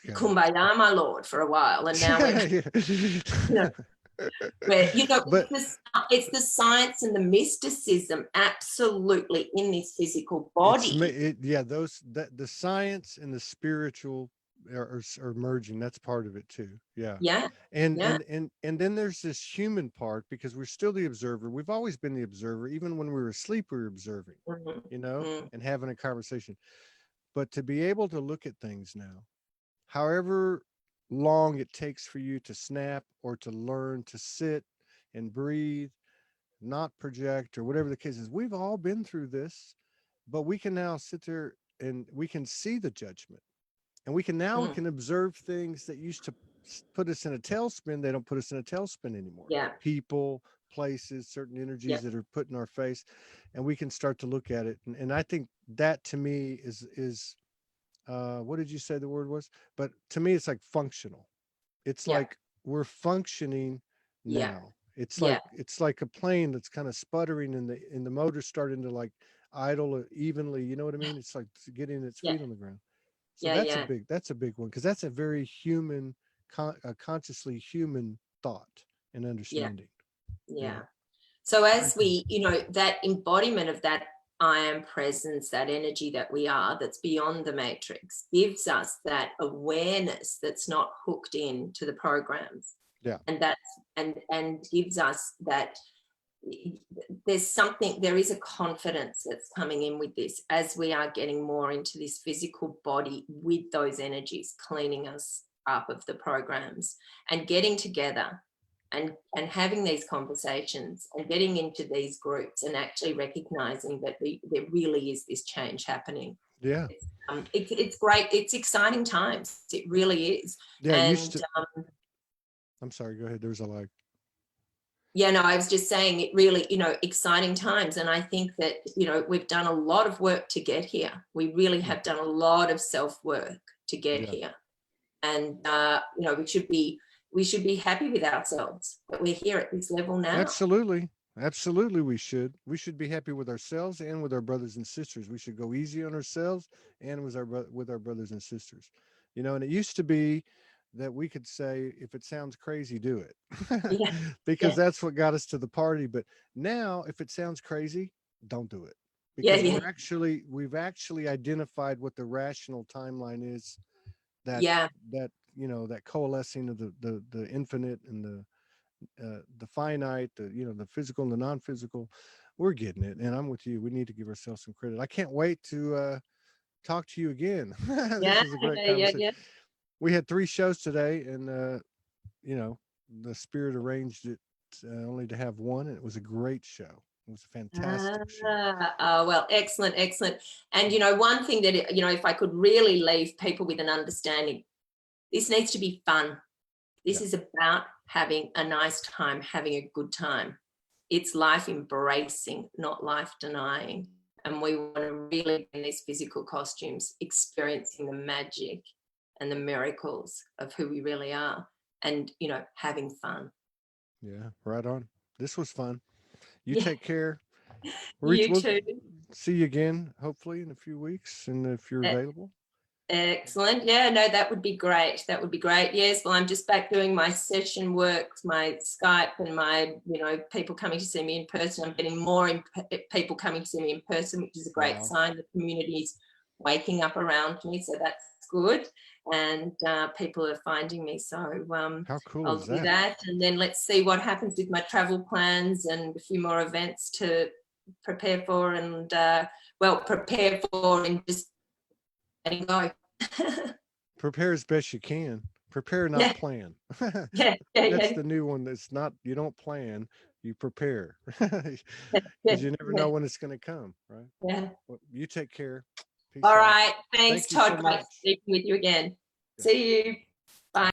kumbaya, my lord, for a while, and now we're, you know, where, you know, but it's the science and the mysticism absolutely in this physical body. The science and the spiritual are merging. That's part of it too. And then there's this human part, because we're still the observer. We've always been the observer. Even when we were asleep, we were observing, you know, and having a conversation. But to be able to look at things now, however long it takes for you to snap or to learn to sit and breathe, not project, or whatever the case is, we've all been through this. But we can now sit there and we can see the judgment. And we can observe things that used to put us in a tailspin. They don't put us in a tailspin anymore. People, places, certain energies that are put in our face, and we can start to look at it. And I think that, to me, is what did you say the word was? But to me, it's like functional. It's like we're functioning now. It's like a plane that's kind of sputtering, and the motor's starting to like idle evenly. You know what I mean? It's like getting its feet on the ground. So that's a big one, because that's a very human, consciously human thought and understanding. So as we, you know, that embodiment of that I am presence, that energy that we are, that's beyond the matrix, gives us that awareness that's not hooked in to the programs. And that's and gives us that there is a confidence that's coming in with this, as we are getting more into this physical body with those energies cleaning us up of the programs, and getting together and having these conversations and getting into these groups and actually recognizing that there really is this change happening. It's great. It's exciting times. It really is. I'm sorry, go ahead. There's a lag. I was just saying, it really, you know, exciting times. And I think that, you know, we've done a lot of work to get here. We really have done a lot of self-work to get here. And, you know, we should be happy with ourselves that we're here at this level now. Absolutely. We should be happy with ourselves and with our brothers and sisters. We should go easy on ourselves and with our brothers and sisters. You know, and it used to be that we could say, if it sounds crazy, do it. Because that's what got us to the party. But now, if it sounds crazy, don't do it. Because we've actually identified what the rational timeline is. That you know, that coalescing of the infinite and the finite, the physical and the non-physical. We're getting it, and I'm with you. We need to give ourselves some credit. I can't wait to talk to you again. This is a great conversation. We had 3 shows today, and you know, the spirit arranged it only to have one, and it was a great show. It was a fantastic show. Well, excellent. And, you know, one thing that, you know, if I could really leave people with an understanding, this needs to be fun. This is about having a nice time, having a good time. It's life embracing, not life denying. And we want to really be in these physical costumes, experiencing the magic and the miracles of who we really are, and, you know, having fun. Yeah, right on. This was fun. You take care. You too. See you again, hopefully, in a few weeks, and if you're available. Excellent. Yeah, no, that would be great. Yes, well, I'm just back doing my session work, my Skype, and my, you know, people coming to see me in person. I'm getting more people coming to see me in person, which is a great sign. The community's waking up around me, so that's good. And people are finding me. So how cool I'll do that. And then let's see what happens with my travel plans and a few more events to prepare for, and just letting go. Prepare as best you can. Prepare, not plan. That's the new one. That's not, you don't plan, you prepare. Because you never know when it's going to come, right? Well, you take care. Peace All out. right. Thanks, Todd. Great speaking with you again. See you.